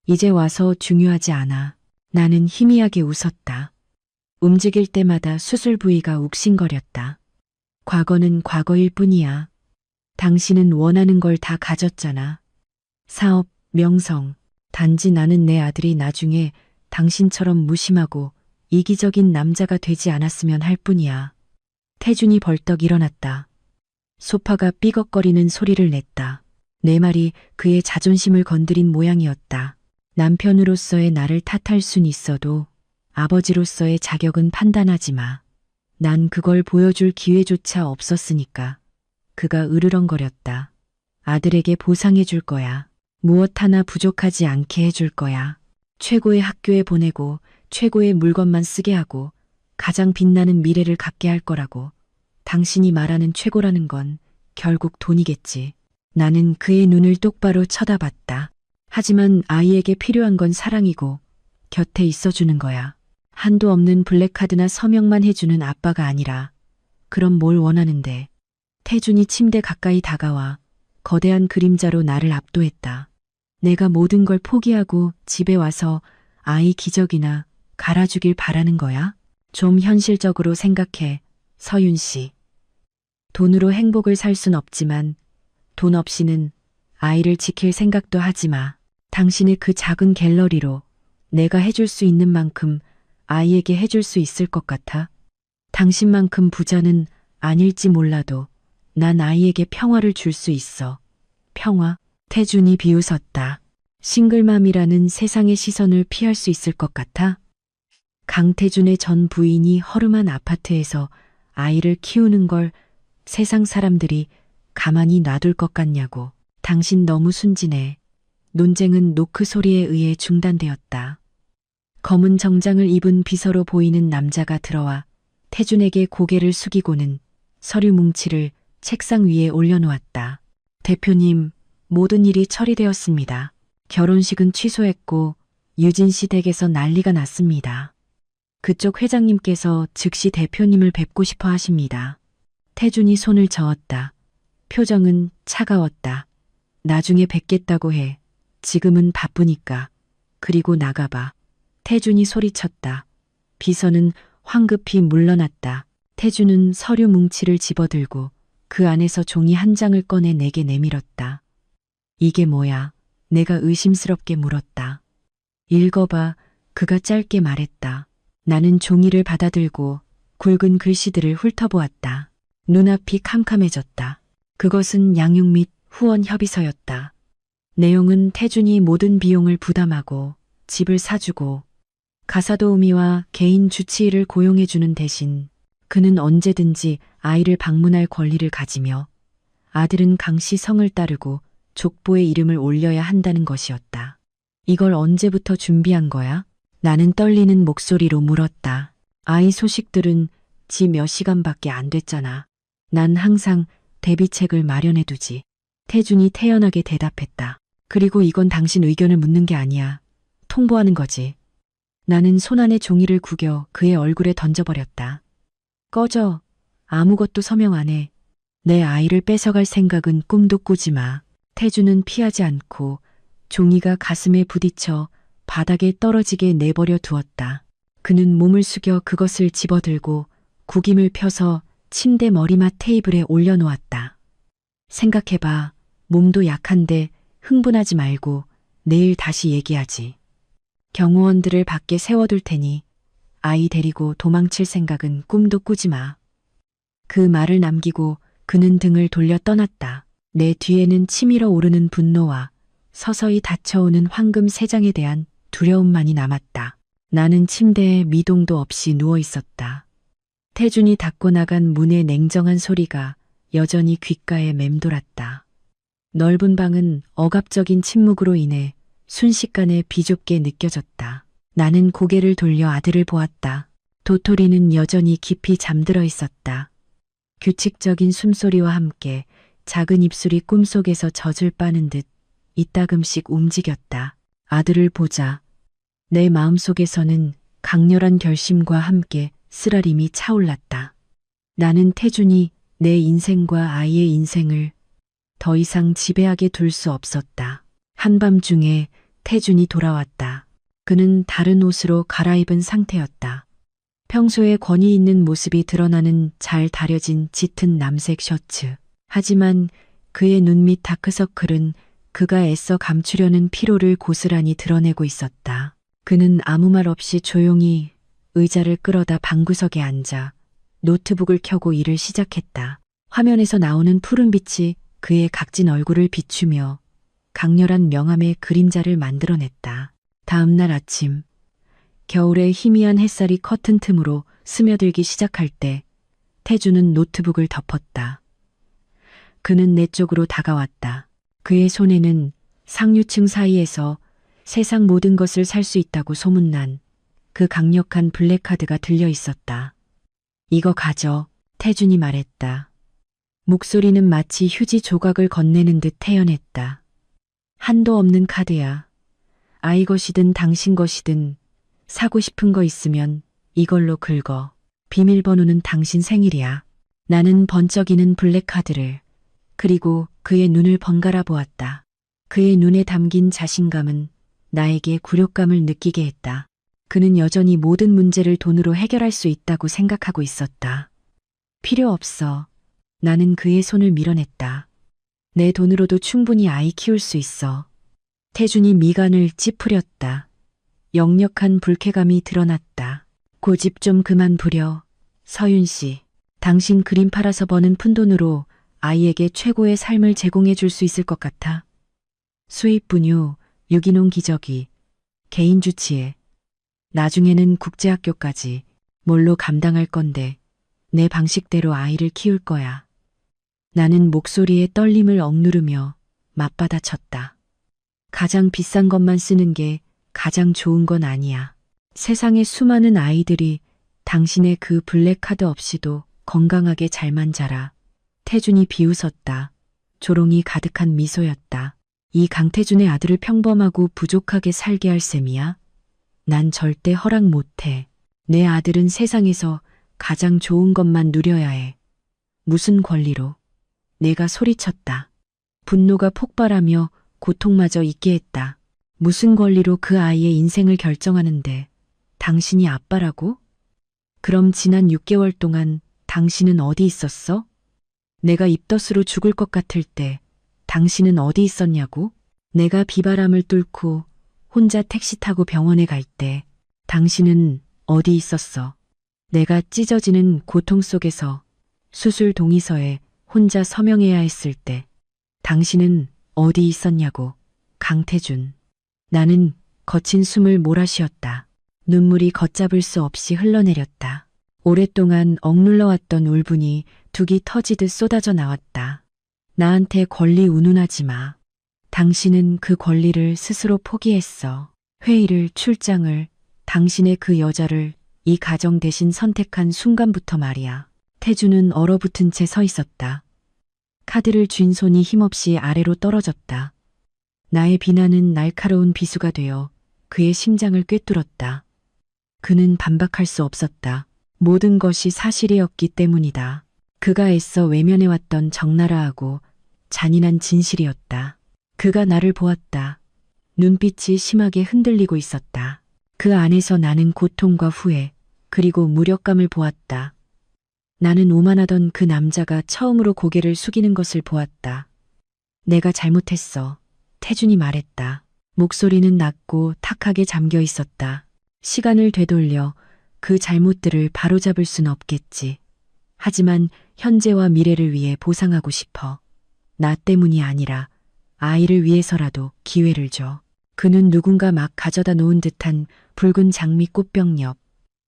이제 와서 중요하지 않아. 나는 희미하게 웃었다. 움직일 때마다 수술 부위가 욱신거렸다. 과거는 과거일 뿐이야. 당신은 원하는 걸 다 가졌잖아. 사업, 명성. 단지 나는 내 아들이 나중에 당신처럼 무심하고 이기적인 남자가 되지 않았으면 할 뿐이야. 태준이 벌떡 일어났다. 소파가 삐걱거리는 소리를 냈다. 내 말이 그의 자존심을 건드린 모양이었다. 남편으로서의 나를 탓할 순 있어도 아버지로서의 자격은 판단하지 마. 난 그걸 보여줄 기회조차 없었으니까. 그가 으르렁거렸다. 아들에게 보상해 줄 거야. 무엇 하나 부족하지 않게 해줄 거야. 최고의 학교에 보내고 최고의 물건만 쓰게 하고 가장 빛나는 미래를 갖게 할 거라고. 당신이 말하는 최고라는 건 결국 돈이겠지. 나는 그의 눈을 똑바로 쳐다봤다. 하지만 아이에게 필요한 건 사랑이고 곁에 있어주는 거야. 한도 없는 블랙카드나 서명만 해주는 아빠가 아니라. 그럼 뭘 원하는데. 태준이 침대 가까이 다가와 거대한 그림자로 나를 압도했다. 내가 모든 걸 포기하고 집에 와서 아이 기저귀나 갈아주길 바라는 거야? 좀 현실적으로 생각해, 서윤 씨. 돈으로 행복을 살 순 없지만 돈 없이는 아이를 지킬 생각도 하지 마. 당신의 그 작은 갤러리로 내가 해줄 수 있는 만큼 아이에게 해줄 수 있을 것 같아? 당신만큼 부자는 아닐지 몰라도 난 아이에게 평화를 줄 수 있어. 평화? 태준이 비웃었다. 싱글맘이라는 세상의 시선을 피할 수 있을 것 같아? 강태준의 전 부인이 허름한 아파트에서 아이를 키우는 걸 세상 사람들이 가만히 놔둘 것 같냐고. 당신 너무 순진해. 논쟁은 노크 소리에 의해 중단되었다. 검은 정장을 입은 비서로 보이는 남자가 들어와 태준에게 고개를 숙이고는 서류 뭉치를 책상 위에 올려놓았다. 대표님, 모든 일이 처리되었습니다. 결혼식은 취소했고 유진 씨 댁에서 난리가 났습니다. 그쪽 회장님께서 즉시 대표님을 뵙고 싶어 하십니다. 태준이 손을 저었다. 표정은 차가웠다. 나중에 뵙겠다고 해. 지금은 바쁘니까. 그리고 나가봐. 태준이 소리쳤다. 비서는 황급히 물러났다. 태준은 서류 뭉치를 집어들고 그 안에서 종이 한 장을 꺼내 내게 내밀었다. 이게 뭐야? 내가 의심스럽게 물었다. 읽어봐. 그가 짧게 말했다. 나는 종이를 받아들고 굵은 글씨들을 훑어보았다. 눈앞이 캄캄해졌다. 그것은 양육 및 후원 협의서였다. 내용은 태준이 모든 비용을 부담하고 집을 사주고 가사도우미와 개인 주치의를 고용해주는 대신 그는 언제든지 아이를 방문할 권리를 가지며 아들은 강씨 성을 따르고 족보에 이름을 올려야 한다는 것이었다. 이걸 언제부터 준비한 거야? 나는 떨리는 목소리로 물었다. 아이 소식들은 지 몇 시간밖에 안 됐잖아. 난 항상 대비책을 마련해두지. 태준이 태연하게 대답했다. 그리고 이건 당신 의견을 묻는 게 아니야. 통보하는 거지. 나는 손안에 종이를 구겨 그의 얼굴에 던져버렸다. 꺼져. 아무것도 서명 안 해. 내 아이를 뺏어갈 생각은 꿈도 꾸지 마. 태준은 피하지 않고 종이가 가슴에 부딪혀 바닥에 떨어지게 내버려 두었다. 그는 몸을 숙여 그것을 집어들고 구김을 펴서 침대 머리맡 테이블에 올려놓았다. 생각해봐. 몸도 약한데 흥분하지 말고 내일 다시 얘기하지. 경호원들을 밖에 세워둘 테니 아이 데리고 도망칠 생각은 꿈도 꾸지 마. 그 말을 남기고 그는 등을 돌려 떠났다. 내 뒤에는 치밀어 오르는 분노와 서서히 닫혀오는 황금 세 장에 대한 두려움만이 남았다. 나는 침대에 미동도 없이 누워 있었다. 태준이 닫고 나간 문의 냉정한 소리가 여전히 귓가에 맴돌았다. 넓은 방은 억압적인 침묵으로 인해 순식간에 비좁게 느껴졌다. 나는 고개를 돌려 아들을 보았다. 도토리는 여전히 깊이 잠들어 있었다. 규칙적인 숨소리와 함께 작은 입술이 꿈속에서 젖을 빠는 듯 이따금씩 움직였다. 아들을 보자 내 마음속에서는 강렬한 결심과 함께 쓰라림이 차올랐다. 나는 태준이 내 인생과 아이의 인생을 더 이상 지배하게 둘 수 없었다. 한밤중에 태준이 돌아왔다. 그는 다른 옷으로 갈아입은 상태였다. 평소에 권위 있는 모습이 드러나는 잘 다려진 짙은 남색 셔츠. 하지만 그의 눈 밑 다크서클은 그가 애써 감추려는 피로를 고스란히 드러내고 있었다. 그는 아무 말 없이 조용히 의자를 끌어다 방구석에 앉아 노트북을 켜고 일을 시작했다. 화면에서 나오는 푸른빛이 그의 각진 얼굴을 비추며 강렬한 명암의 그림자를 만들어냈다. 다음 날 아침, 겨울의 희미한 햇살이 커튼 틈으로 스며들기 시작할 때 태주는 노트북을 덮었다. 그는 내 쪽으로 다가왔다. 그의 손에는 상류층 사이에서 세상 모든 것을 살 수 있다고 소문난 그 강력한 블랙카드가 들려 있었다. 이거 가져, 태준이 말했다. 목소리는 마치 휴지 조각을 건네는 듯 태연했다. 한도 없는 카드야. 아이 것이든 당신 것이든 사고 싶은 거 있으면 이걸로 긁어. 비밀번호는 당신 생일이야. 나는 번쩍이는 블랙카드를 그리고 그의 눈을 번갈아 보았다. 그의 눈에 담긴 자신감은 나에게 굴욕감을 느끼게 했다. 그는 여전히 모든 문제를 돈으로 해결할 수 있다고 생각하고 있었다. 필요 없어. 나는 그의 손을 밀어냈다. 내 돈으로도 충분히 아이 키울 수 있어. 태준이 미간을 찌푸렸다. 역력한 불쾌감이 드러났다. 고집 좀 그만 부려. 서윤 씨, 당신 그림 팔아서 버는 푼돈으로 아이에게 최고의 삶을 제공해 줄 수 있을 것 같아. 수입 분유, 유기농 기저귀, 개인 주치에, 나중에는 국제학교까지 뭘로 감당할 건데 내 방식대로 아이를 키울 거야. 나는 목소리에 떨림을 억누르며 맞받아쳤다. 가장 비싼 것만 쓰는 게 가장 좋은 건 아니야. 세상의 수많은 아이들이 당신의 그 블랙카드 없이도 건강하게 잘만 자라. 태준이 비웃었다. 조롱이 가득한 미소였다. 이 강태준의 아들을 평범하고 부족하게 살게 할 셈이야? 난 절대 허락 못해. 내 아들은 세상에서 가장 좋은 것만 누려야 해. 무슨 권리로? 내가 소리쳤다. 분노가 폭발하며 고통마저 잊게 했다. 무슨 권리로 그 아이의 인생을 결정하는데 당신이 아빠라고? 그럼 지난 6개월 동안 당신은 어디 있었어? 내가 입덧으로 죽을 것 같을 때 당신은 어디 있었냐고? 내가 비바람을 뚫고 혼자 택시 타고 병원에 갈 때 당신은 어디 있었어? 내가 찢어지는 고통 속에서 수술 동의서에 혼자 서명해야 했을 때 당신은 어디 있었냐고. 강태준. 나는 거친 숨을 몰아쉬었다. 눈물이 걷잡을 수 없이 흘러내렸다. 오랫동안 억눌러왔던 울분이 둑이 터지듯 쏟아져 나왔다. 나한테 권리 운운하지 마. 당신은 그 권리를 스스로 포기했어. 회의를, 출장을, 당신의 그 여자를 이 가정 대신 선택한 순간부터 말이야. 태주는 얼어붙은 채 서 있었다. 카드를 쥔 손이 힘없이 아래로 떨어졌다. 나의 비난은 날카로운 비수가 되어 그의 심장을 꿰뚫었다. 그는 반박할 수 없었다. 모든 것이 사실이었기 때문이다. 그가 애써 외면해왔던 적나라하고 잔인한 진실이었다. 그가 나를 보았다. 눈빛이 심하게 흔들리고 있었다. 그 안에서 나는 고통과 후회, 그리고 무력감을 보았다. 나는 오만하던 그 남자가 처음으로 고개를 숙이는 것을 보았다. 내가 잘못했어. 태준이 말했다. 목소리는 낮고 탁하게 잠겨 있었다. 시간을 되돌려 그 잘못들을 바로잡을 순 없겠지. 하지만 현재와 미래를 위해 보상하고 싶어. 나 때문이 아니라 아이를 위해서라도 기회를 줘. 그는 누군가 막 가져다 놓은 듯한 붉은 장미 꽃병 옆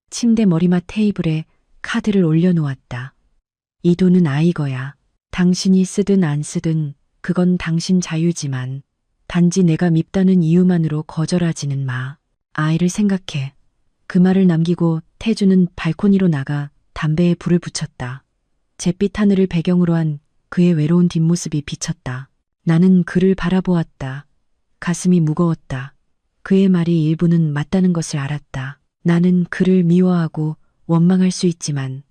침대 머리맡 테이블에 카드를 올려놓았다. 이 돈은 아이 거야. 당신이 쓰든 안 쓰든 그건 당신 자유지만 단지 내가 밉다는 이유만으로 거절하지는 마. 아이를 생각해. 그 말을 남기고 태주는 발코니로 나가 담배에 불을 붙였다. 잿빛 하늘을 배경으로 한 그의 외로운 뒷모습이 비쳤다. 나는 그를 바라보았다. 가슴이 무거웠다. 그의 말이 일부는 맞다는 것을 알았다. 나는 그를 미워하고 원망할 수 있지만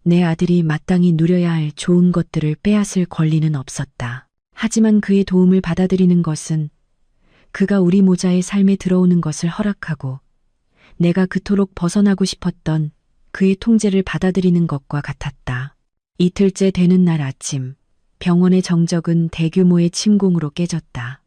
내 아들이 마땅히 누려야 할 좋은 것들을 빼앗을 권리는 없었다. 하지만 그의 도움을 받아들이는 것은 그가 우리 모자의 삶에 들어오는 것을 허락하고 내가 그토록 벗어나고 싶었던 그의 통제를 받아들이는 것과 같았다. 이틀째 되는 날 아침, 병원의 정적은 대규모의 침공으로 깨졌다.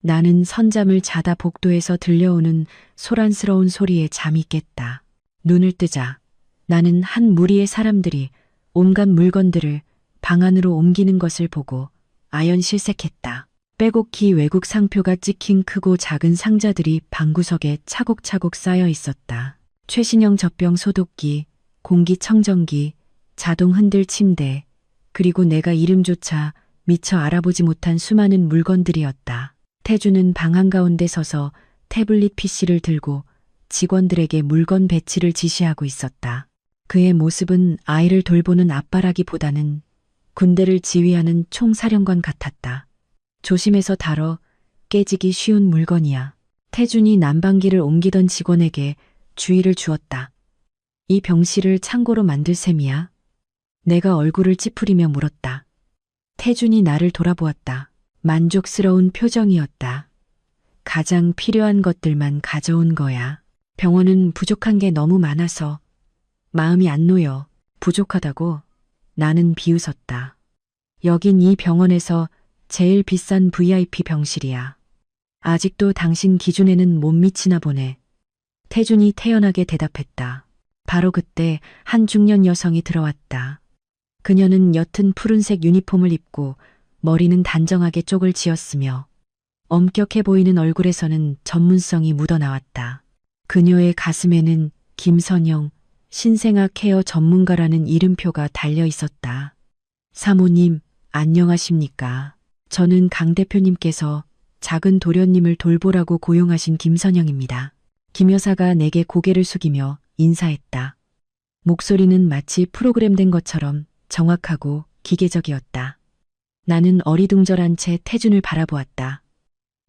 나는 선잠을 자다 복도에서 들려오는 소란스러운 소리에 잠이 깼다. 눈을 뜨자 나는 한 무리의 사람들이 온갖 물건들을 방 안으로 옮기는 것을 보고 아연실색했다. 빼곡히 외국 상표가 찍힌 크고 작은 상자들이 방구석에 차곡차곡 쌓여 있었다. 최신형 젖병 소독기, 공기청정기, 자동 흔들 침대, 그리고 내가 이름조차 미처 알아보지 못한 수많은 물건들이었다. 태주는 방 한가운데 서서 태블릿 PC를 들고 직원들에게 물건 배치를 지시하고 있었다. 그의 모습은 아이를 돌보는 아빠라기보다는 군대를 지휘하는 총사령관 같았다. 조심해서 다뤄, 깨지기 쉬운 물건이야. 태준이 난방기를 옮기던 직원에게 주의를 주었다. 이 병실을 창고로 만들 셈이야? 내가 얼굴을 찌푸리며 물었다. 태준이 나를 돌아보았다. 만족스러운 표정이었다. 가장 필요한 것들만 가져온 거야. 병원은 부족한 게 너무 많아서 마음이 안 놓여. 부족하다고? 나는 비웃었다. 여긴 이 병원에서 제일 비싼 VIP 병실이야. 아직도 당신 기준에는 못 미치나 보네. 태준이 태연하게 대답했다. 바로 그때 한 중년 여성이 들어왔다. 그녀는 옅은 푸른색 유니폼을 입고 머리는 단정하게 쪽을 지었으며 엄격해 보이는 얼굴에서는 전문성이 묻어나왔다. 그녀의 가슴에는 김선영, 신생아 케어 전문가라는 이름표가 달려 있었다. 사모님, 안녕하십니까. 저는 강 대표님께서 작은 도련님을 돌보라고 고용하신 김선영입니다. 김 여사가 내게 고개를 숙이며 인사했다. 목소리는 마치 프로그램된 것처럼 정확하고 기계적이었다. 나는 어리둥절한 채 태준을 바라보았다.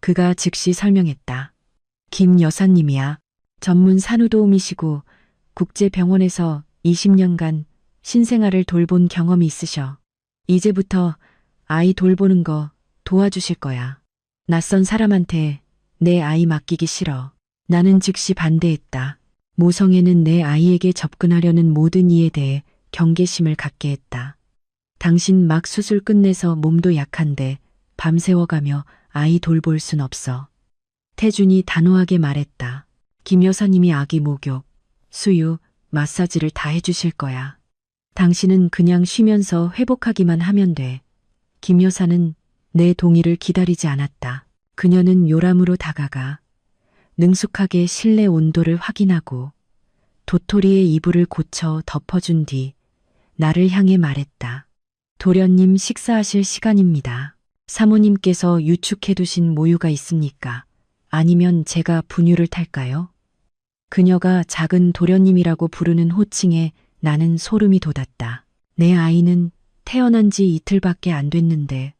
그가 즉시 설명했다. 김 여사님이야. 전문 산후도우미시고 국제병원에서 20년간 신생아를 돌본 경험이 있으셔. 이제부터 아이 돌보는 거 도와주실 거야. 낯선 사람한테 내 아이 맡기기 싫어. 나는 즉시 반대했다. 모성애는 내 아이에게 접근하려는 모든 이에 대해 경계심을 갖게 했다. 당신 막 수술 끝내서 몸도 약한데 밤새워가며 아이 돌볼 순 없어. 태준이 단호하게 말했다. 김 여사님이 아기 목욕, 수유, 마사지를 다 해주실 거야. 당신은 그냥 쉬면서 회복하기만 하면 돼. 김 여사는 내 동의를 기다리지 않았다. 그녀는 요람으로 다가가 능숙하게 실내 온도를 확인하고 도토리의 이불을 고쳐 덮어준 뒤 나를 향해 말했다. 도련님 식사하실 시간입니다. 사모님께서 유축해두신 모유가 있습니까? 아니면 제가 분유를 탈까요? 그녀가 작은 도련님이라고 부르는 호칭에 나는 소름이 돋았다. 내 아이는 태어난 지 이틀밖에 안 됐는데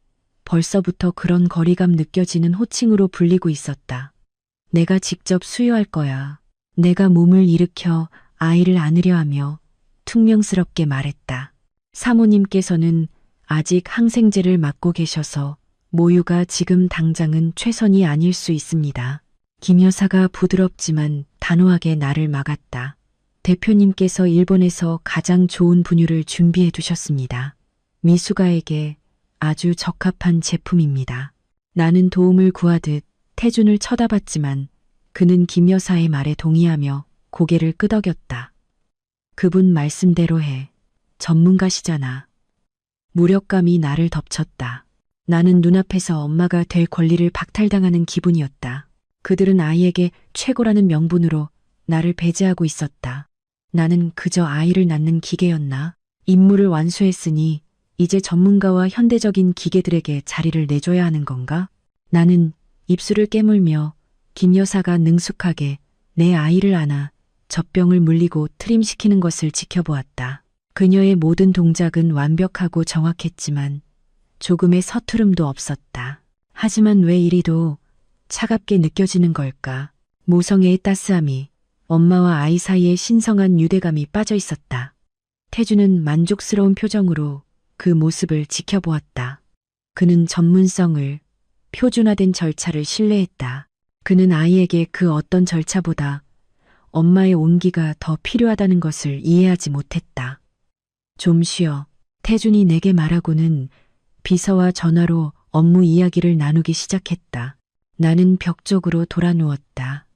벌써부터 그런 거리감 느껴지는 호칭으로 불리고 있었다. 내가 직접 수유할 거야. 내가 몸을 일으켜 아이를 안으려 하며 퉁명스럽게 말했다. 사모님께서는 아직 항생제를 맞고 계셔서 모유가 지금 당장은 최선이 아닐 수 있습니다. 김 여사가 부드럽지만 단호하게 나를 막았다. 대표님께서 일본에서 가장 좋은 분유를 준비해 두셨습니다. 미숙아에게 아주 적합한 제품입니다. 나는 도움을 구하듯 태준을 쳐다봤지만 그는 김 여사의 말에 동의하며 고개를 끄덕였다. 그분 말씀대로 해. 전문가시잖아. 무력감이 나를 덮쳤다. 나는 눈앞에서 엄마가 될 권리를 박탈당하는 기분이었다. 그들은 아이에게 최고라는 명분으로 나를 배제하고 있었다. 나는 그저 아이를 낳는 기계였나? 임무를 완수했으니 이제 전문가와 현대적인 기계들에게 자리를 내줘야 하는 건가? 나는 입술을 깨물며 김 여사가 능숙하게 내 아이를 안아 젖병을 물리고 트림시키는 것을 지켜보았다. 그녀의 모든 동작은 완벽하고 정확했지만 조금의 서투름도 없었다. 하지만 왜 이리도 차갑게 느껴지는 걸까? 모성애의 따스함이 엄마와 아이 사이에 신성한 유대감이 빠져 있었다. 태주는 만족스러운 표정으로 그 모습을 지켜보았다. 그는 전문성을, 표준화된 절차를 신뢰했다. 그는 아이에게 그 어떤 절차보다 엄마의 온기가 더 필요하다는 것을 이해하지 못했다. 좀 쉬어. 태준이 내게 말하고는 비서와 전화로 업무 이야기를 나누기 시작했다. 나는 벽 쪽으로 돌아 누웠다.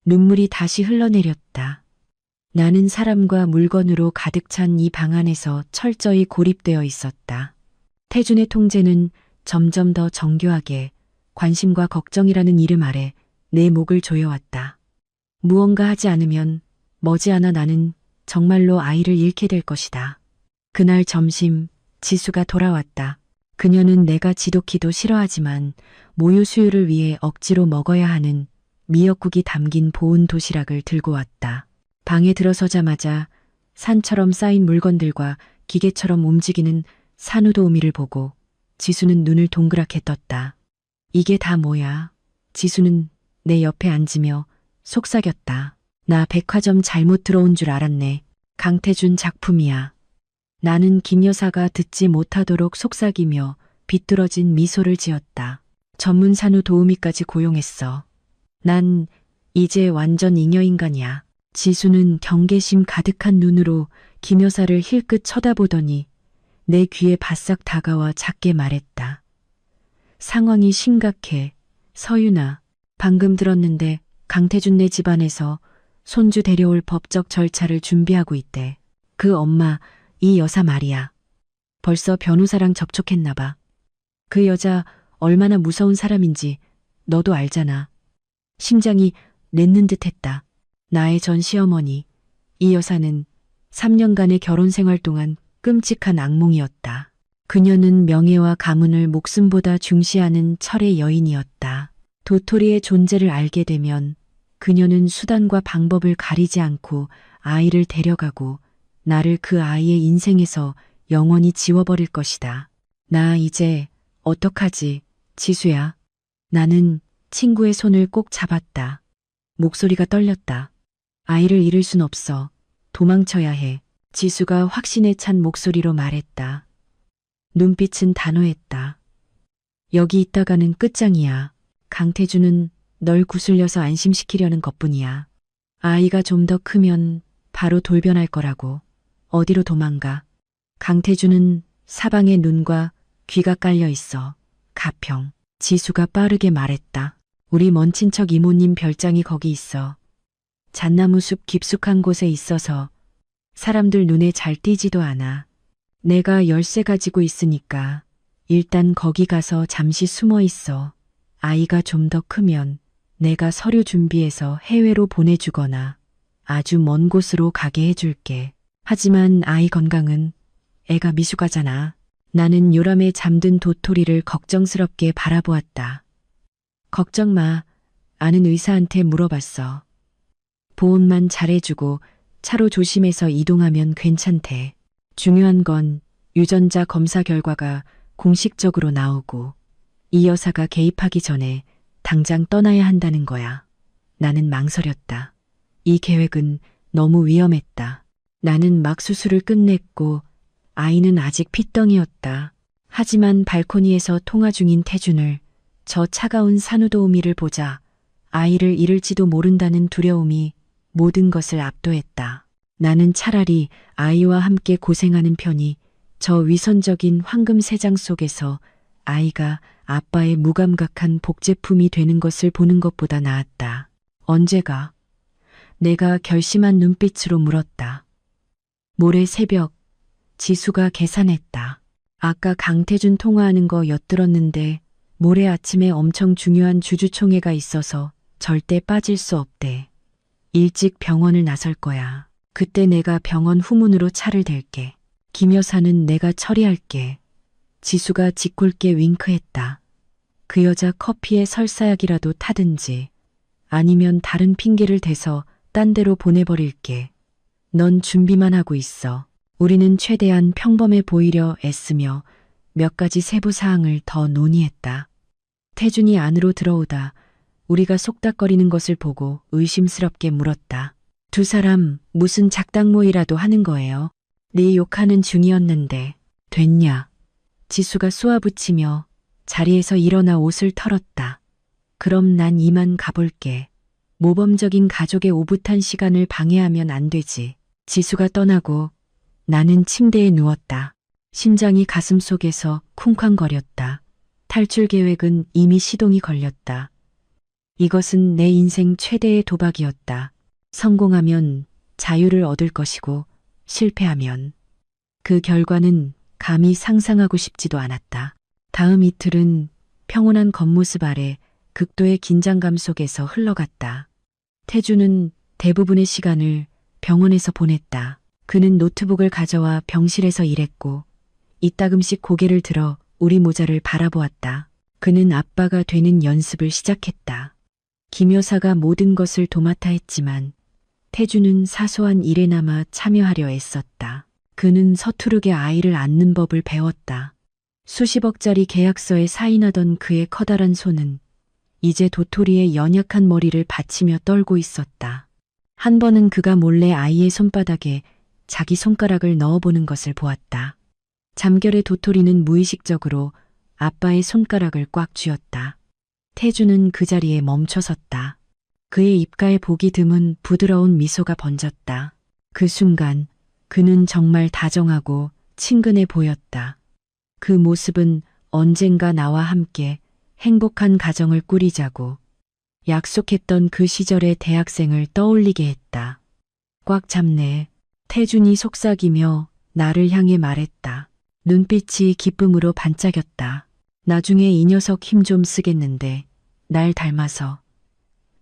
눈물이 다시 흘러내렸다. 나는 사람과 물건으로 가득 찬 이 방 안에서 철저히 고립되어 있었다. 태준의 통제는 점점 더 정교하게 관심과 걱정이라는 이름 아래 내 목을 조여왔다. 무언가 하지 않으면 머지않아 나는 정말로 아이를 잃게 될 것이다. 그날 점심 지수가 돌아왔다. 그녀는 내가 지독히도 싫어하지만 모유 수유를 위해 억지로 먹어야 하는 미역국이 담긴 보온 도시락을 들고 왔다. 방에 들어서자마자 산처럼 쌓인 물건들과 기계처럼 움직이는 산후도우미를 보고 지수는 눈을 동그랗게 떴다. 이게 다 뭐야? 지수는 내 옆에 앉으며 속삭였다. 나 백화점 잘못 들어온 줄 알았네. 강태준 작품이야. 나는 김 여사가 듣지 못하도록 속삭이며 비뚤어진 미소를 지었다. 전문 산후도우미까지 고용했어. 난 이제 완전 잉여인간이야. 지수는 경계심 가득한 눈으로 김 여사를 힐끗 쳐다보더니 내 귀에 바싹 다가와 작게 말했다. 상황이 심각해. 서윤아, 방금 들었는데 강태준네 집안에서 손주 데려올 법적 절차를 준비하고 있대. 그 엄마, 이 여사 말이야. 벌써 변호사랑 접촉했나 봐. 그 여자 얼마나 무서운 사람인지 너도 알잖아. 심장이 냈는 듯 했다. 나의 전 시어머니, 이 여사는 3년간의 결혼 생활 동안 끔찍한 악몽이었다. 그녀는 명예와 가문을 목숨보다 중시하는 철의 여인이었다. 도토리의 존재를 알게 되면 그녀는 수단과 방법을 가리지 않고 아이를 데려가고 나를 그 아이의 인생에서 영원히 지워버릴 것이다. 나 이제 어떡하지, 지수야. 나는 친구의 손을 꼭 잡았다. 목소리가 떨렸다. 아이를 잃을 순 없어. 도망쳐야 해. 지수가 확신에 찬 목소리로 말했다. 눈빛은 단호했다. 여기 있다가는 끝장이야. 강태준은 널 구슬려서 안심시키려는 것뿐이야. 아이가 좀 더 크면 바로 돌변할 거라고. 어디로 도망가. 강태준은 사방에 눈과 귀가 깔려 있어. 가평. 지수가 빠르게 말했다. 우리 먼 친척 이모님 별장이 거기 있어. 잣나무 숲 깊숙한 곳에 있어서 사람들 눈에 잘 띄지도 않아. 내가 열쇠 가지고 있으니까 일단 거기 가서 잠시 숨어 있어. 아이가 좀 더 크면 내가 서류 준비해서 해외로 보내주거나 아주 먼 곳으로 가게 해줄게. 하지만 아이 건강은 애가 미숙하잖아. 나는 요람에 잠든 도토리를 걱정스럽게 바라보았다. 걱정 마. 아는 의사한테 물어봤어. 보온만 잘해주고 차로 조심해서 이동하면 괜찮대. 중요한 건 유전자 검사 결과가 공식적으로 나오고 이 여사가 개입하기 전에 당장 떠나야 한다는 거야. 나는 망설였다. 이 계획은 너무 위험했다. 나는 막 수술을 끝냈고 아이는 아직 핏덩이였다. 하지만 발코니에서 통화 중인 태준을 저 차가운 산후도우미를 보자 아이를 잃을지도 모른다는 두려움이 모든 것을 압도했다. 나는 차라리 아이와 함께 고생하는 편이 저 위선적인 황금 세장 속에서 아이가 아빠의 무감각한 복제품이 되는 것을 보는 것보다 나았다. 언제가? 내가 결심한 눈빛으로 물었다. 모레 새벽, 지수가 계산했다. 아까 강태준 통화하는 거 엿들었는데 모레 아침에 엄청 중요한 주주총회가 있어서 절대 빠질 수 없대. 일찍 병원을 나설 거야. 그때 내가 병원 후문으로 차를 댈게. 김 여사는 내가 처리할게. 지수가 짓궂게 윙크했다. 그 여자 커피에 설사약이라도 타든지 아니면 다른 핑계를 대서 딴 데로 보내버릴게. 넌 준비만 하고 있어. 우리는 최대한 평범해 보이려 애쓰며 몇 가지 세부 사항을 더 논의했다. 태준이 안으로 들어오다 우리가 속닥거리는 것을 보고 의심스럽게 물었다. 두 사람 무슨 작당모이라도 하는 거예요? 네 욕하는 중이었는데 됐냐? 지수가 쏘아붙이며 자리에서 일어나 옷을 털었다. 그럼 난 이만 가볼게. 모범적인 가족의 오붓한 시간을 방해하면 안 되지. 지수가 떠나고 나는 침대에 누웠다. 심장이 가슴속에서 쿵쾅거렸다. 탈출 계획은 이미 시동이 걸렸다. 이것은 내 인생 최대의 도박이었다. 성공하면 자유를 얻을 것이고 실패하면 그 결과는 감히 상상하고 싶지도 않았다. 다음 이틀은 평온한 겉모습 아래 극도의 긴장감 속에서 흘러갔다. 태주는 대부분의 시간을 병원에서 보냈다. 그는 노트북을 가져와 병실에서 일했고 이따금씩 고개를 들어 우리 모자를 바라보았다. 그는 아빠가 되는 연습을 시작했다. 김 여사가 모든 것을 도맡아 했지만 태주는 사소한 일에나마 참여하려 애썼다. 그는 서투르게 아이를 안는 법을 배웠다. 수십억짜리 계약서에 사인하던 그의 커다란 손은 이제 도토리의 연약한 머리를 받치며 떨고 있었다. 한 번은 그가 몰래 아이의 손바닥에 자기 손가락을 넣어보는 것을 보았다. 잠결에 도토리는 무의식적으로 아빠의 손가락을 꽉 쥐었다. 태주는 그 자리에 멈춰섰다. 그의 입가에 보기 드문 부드러운 미소가 번졌다. 그 순간 그는 정말 다정하고 친근해 보였다. 그 모습은 언젠가 나와 함께 행복한 가정을 꾸리자고 약속했던 그 시절의 대학생을 떠올리게 했다. 꽉 잡네. 태준이 속삭이며 나를 향해 말했다. 눈빛이 기쁨으로 반짝였다. 나중에 이 녀석 힘 좀 쓰겠는데 날 닮아서.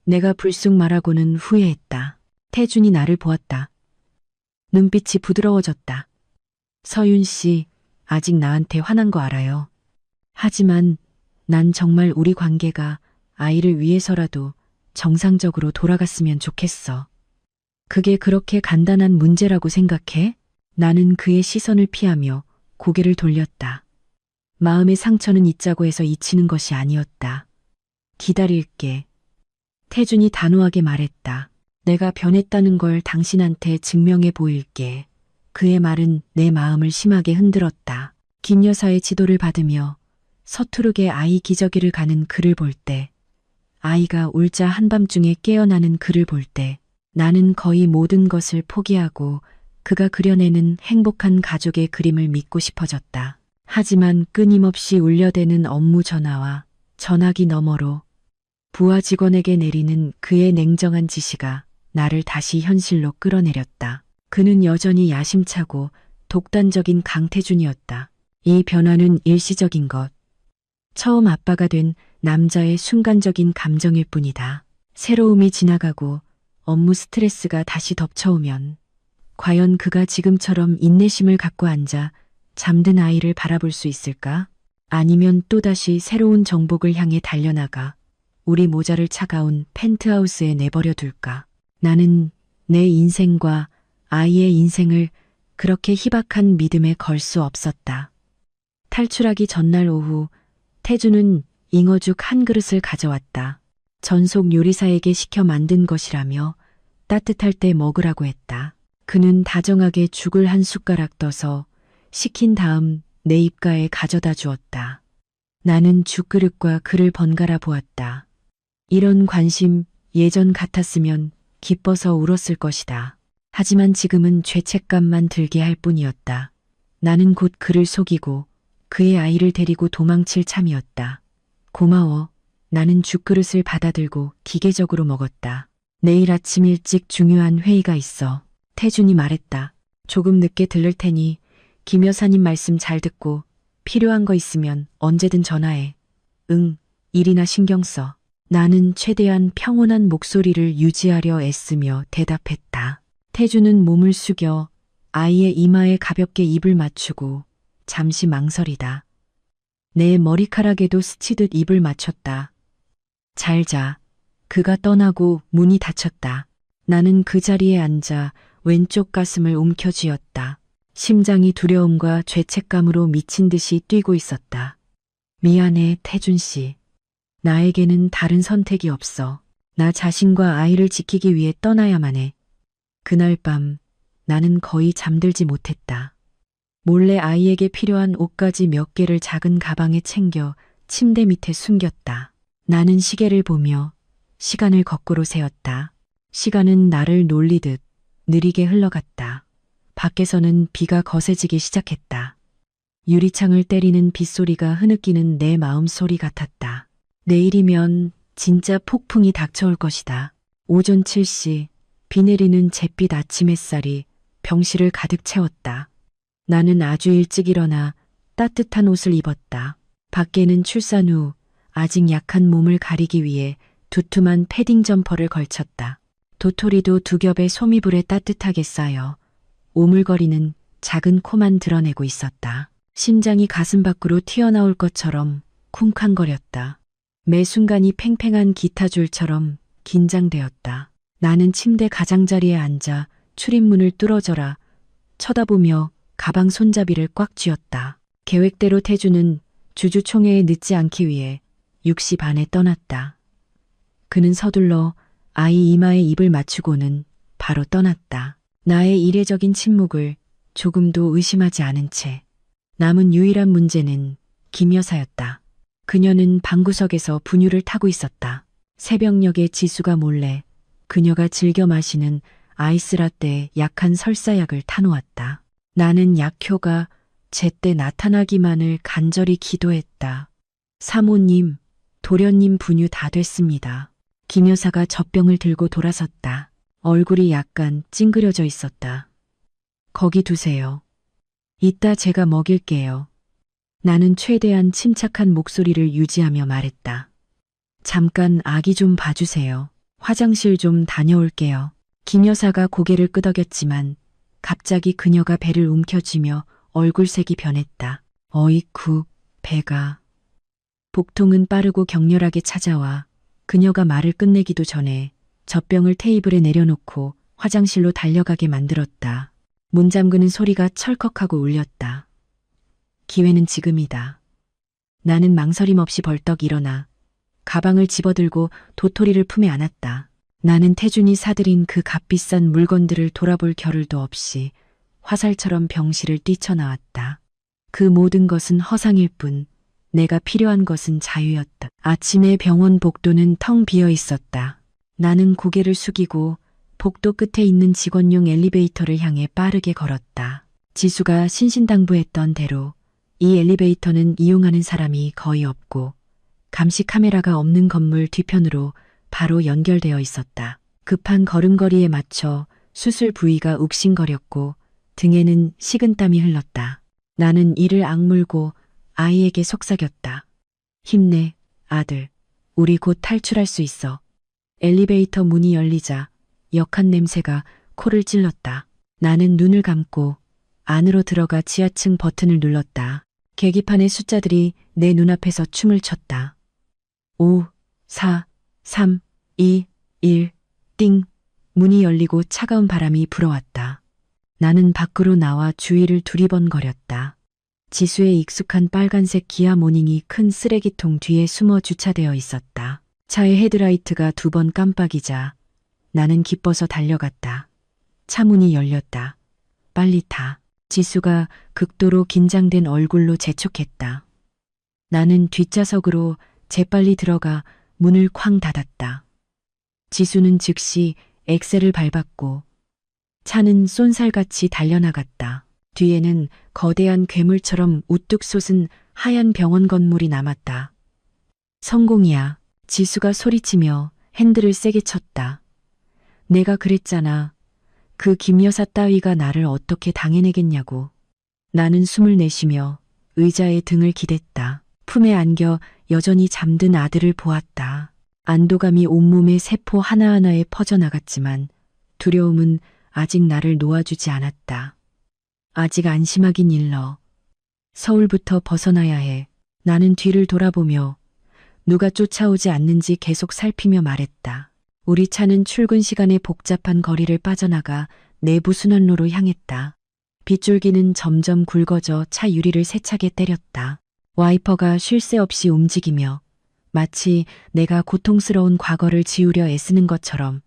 내가 불쑥 말하고는 후회했다. 태준이 나를 보았다. 눈빛이 부드러워졌다. 서윤 씨, 아직 나한테 화난 거 알아요. 하지만 난 정말 우리 관계가 아이를 위해서라도 정상적으로 돌아갔으면 좋겠어. 그게 그렇게 간단한 문제라고 생각해? 나는 그의 시선을 피하며 고개를 돌렸다. 마음의 상처는 잊자고 해서 잊히는 것이 아니었다. 기다릴게. 태준이 단호하게 말했다. 내가 변했다는 걸 당신한테 증명해 보일게. 그의 말은 내 마음을 심하게 흔들었다. 김 여사의 지도를 받으며 서투르게 아이 기저귀를 가는 그를 볼 때, 아이가 울자 한밤중에 깨어나는 그를 볼 때, 나는 거의 모든 것을 포기하고 그가 그려내는 행복한 가족의 그림을 믿고 싶어졌다. 하지만 끊임없이 울려대는 업무 전화와 전화기 너머로 부하 직원에게 내리는 그의 냉정한 지시가 나를 다시 현실로 끌어내렸다. 그는 여전히 야심차고 독단적인 강태준이었다. 이 변화는 일시적인 것. 처음 아빠가 된 남자의 순간적인 감정일 뿐이다. 새로움이 지나가고 업무 스트레스가 다시 덮쳐오면 과연 그가 지금처럼 인내심을 갖고 앉아 잠든 아이를 바라볼 수 있을까? 아니면 또다시 새로운 정복을 향해 달려나가 우리 모자를 차가운 펜트하우스에 내버려 둘까? 나는 내 인생과 아이의 인생을 그렇게 희박한 믿음에 걸 수 없었다. 탈출하기 전날 오후 태주는 잉어죽 한 그릇을 가져왔다. 전속 요리사에게 시켜 만든 것이라며 따뜻할 때 먹으라고 했다. 그는 다정하게 죽을 한 숟가락 떠서 식힌 다음 내 입가에 가져다 주었다. 나는 죽그릇과 그를 번갈아 보았다. 이런 관심 예전 같았으면 기뻐서 울었을 것이다. 하지만 지금은 죄책감만 들게 할 뿐이었다. 나는 곧 그를 속이고 그의 아이를 데리고 도망칠 참이었다. 고마워. 나는 죽그릇을 받아들고 기계적으로 먹었다. 내일 아침 일찍 중요한 회의가 있어. 태준이 말했다. 조금 늦게 들를 테니 김 여사님 말씀 잘 듣고 필요한 거 있으면 언제든 전화해. 응, 일이나 신경 써. 나는 최대한 평온한 목소리를 유지하려 애쓰며 대답했다. 태주는 몸을 숙여 아이의 이마에 가볍게 입을 맞추고 잠시 망설이다. 내 머리카락에도 스치듯 입을 맞췄다. 잘 자. 그가 떠나고 문이 닫혔다. 나는 그 자리에 앉아 왼쪽 가슴을 움켜쥐었다. 심장이 두려움과 죄책감으로 미친 듯이 뛰고 있었다. 미안해, 태준 씨. 나에게는 다른 선택이 없어. 나 자신과 아이를 지키기 위해 떠나야만 해. 그날 밤 나는 거의 잠들지 못했다. 몰래 아이에게 필요한 옷가지 몇 개를 작은 가방에 챙겨 침대 밑에 숨겼다. 나는 시계를 보며 시간을 거꾸로 세었다. 시간은 나를 놀리듯 느리게 흘러갔다. 밖에서는 비가 거세지기 시작했다. 유리창을 때리는 빗소리가 흐느끼는 내 마음소리 같았다. 내일이면 진짜 폭풍이 닥쳐올 것이다. 오전 7시 비 내리는 잿빛 아침 햇살이 병실을 가득 채웠다. 나는 아주 일찍 일어나 따뜻한 옷을 입었다. 밖에는 출산 후 아직 약한 몸을 가리기 위해 두툼한 패딩 점퍼를 걸쳤다. 도토리도 두 겹의 소미불에 따뜻하게 쌓여 오물거리는 작은 코만 드러내고 있었다. 심장이 가슴 밖으로 튀어나올 것처럼 쿵쾅거렸다. 매 순간이 팽팽한 기타줄처럼 긴장되었다. 나는 침대 가장자리에 앉아 출입문을 뚫어져라 쳐다보며 가방 손잡이를 꽉 쥐었다. 계획대로 태주는 주주총회에 늦지 않기 위해 6시 반에 떠났다. 그는 서둘러 아이 이마에 입을 맞추고는 바로 떠났다. 나의 이례적인 침묵을 조금도 의심하지 않은 채 남은 유일한 문제는 김 여사였다. 그녀는 방구석에서 분유를 타고 있었다. 새벽녘에 지수가 몰래 그녀가 즐겨 마시는 아이스라떼에 약한 설사약을 타놓았다. 나는 약효가 제때 나타나기만을 간절히 기도했다. 사모님, 도련님 분유 다 됐습니다. 김 여사가 젖병을 들고 돌아섰다. 얼굴이 약간 찡그려져 있었다. 거기 두세요. 이따 제가 먹일게요. 나는 최대한 침착한 목소리를 유지하며 말했다. 잠깐 아기 좀 봐주세요. 화장실 좀 다녀올게요. 김 여사가 고개를 끄덕였지만 갑자기 그녀가 배를 움켜쥐며 얼굴색이 변했다. 어이쿠, 배가. 복통은 빠르고 격렬하게 찾아와 그녀가 말을 끝내기도 전에 젖병을 테이블에 내려놓고 화장실로 달려가게 만들었다. 문 잠그는 소리가 철컥하고 울렸다. 기회는 지금이다. 나는 망설임 없이 벌떡 일어나 가방을 집어들고 도토리를 품에 안았다. 나는 태준이 사들인 그 값비싼 물건들을 돌아볼 겨를도 없이 화살처럼 병실을 뛰쳐나왔다. 그 모든 것은 허상일 뿐 내가 필요한 것은 자유였다. 아침에 병원 복도는 텅 비어 있었다. 나는 고개를 숙이고 복도 끝에 있는 직원용 엘리베이터를 향해 빠르게 걸었다. 지수가 신신당부했던 대로 이 엘리베이터는 이용하는 사람이 거의 없고 감시 카메라가 없는 건물 뒤편으로 바로 연결되어 있었다. 급한 걸음걸이에 맞춰 수술 부위가 욱신거렸고 등에는 식은땀이 흘렀다. 나는 이를 악물고 아이에게 속삭였다. 힘내, 아들. 우리 곧 탈출할 수 있어. 엘리베이터 문이 열리자 역한 냄새가 코를 찔렀다. 나는 눈을 감고 안으로 들어가 지하층 버튼을 눌렀다. 계기판의 숫자들이 내 눈앞에서 춤을 췄다. 5, 4, 3, 2, 1, 띵. 문이 열리고 차가운 바람이 불어왔다. 나는 밖으로 나와 주위를 두리번거렸다. 지수의 익숙한 빨간색 기아 모닝이 큰 쓰레기통 뒤에 숨어 주차되어 있었다. 차의 헤드라이트가 2번 깜빡이자 나는 기뻐서 달려갔다. 차 문이 열렸다. 빨리 타. 지수가 극도로 긴장된 얼굴로 재촉했다. 나는 뒷좌석으로 재빨리 들어가 문을 쾅 닫았다. 지수는 즉시 엑셀을 밟았고 차는 쏜살같이 달려나갔다. 뒤에는 거대한 괴물처럼 우뚝 솟은 하얀 병원 건물이 남았다. 성공이야. 지수가 소리치며 핸들을 세게 쳤다. 내가 그랬잖아. 그 김 여사 따위가 나를 어떻게 당해내겠냐고. 나는 숨을 내쉬며 의자에 등을 기댔다. 품에 안겨 여전히 잠든 아들을 보았다. 안도감이 온몸의 세포 하나하나에 퍼져나갔지만 두려움은 아직 나를 놓아주지 않았다. 아직 안심하긴 일러. 서울부터 벗어나야 해. 나는 뒤를 돌아보며 누가 쫓아오지 않는지 계속 살피며 말했다. 우리 차는 출근 시간에 복잡한 거리를 빠져나가 내부 순환로로 향했다. 빗줄기는 점점 굵어져 차 유리를 세차게 때렸다. 와이퍼가 쉴 새 없이 움직이며 마치 내가 고통스러운 과거를 지우려 애쓰는 것처럼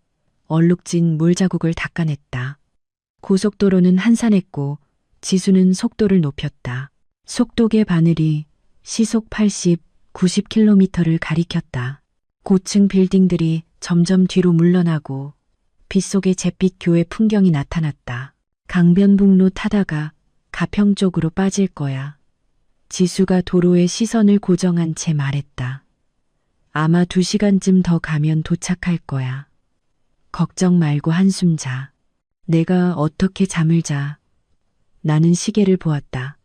얼룩진 물자국을 닦아냈다. 고속도로는 한산했고 지수는 속도를 높였다. 속도계 바늘이 시속 80, 90km를 가리켰다. 고층 빌딩들이 점점 뒤로 물러나고 빗속에 잿빛 교회 풍경이 나타났다. 강변북로 타다가 가평 쪽으로 빠질 거야. 지수가 도로에 시선을 고정한 채 말했다. 아마 2시간쯤 더 가면 도착할 거야. 걱정 말고 한숨 자. 내가 어떻게 잠을 자. 나는 시계를 보았다.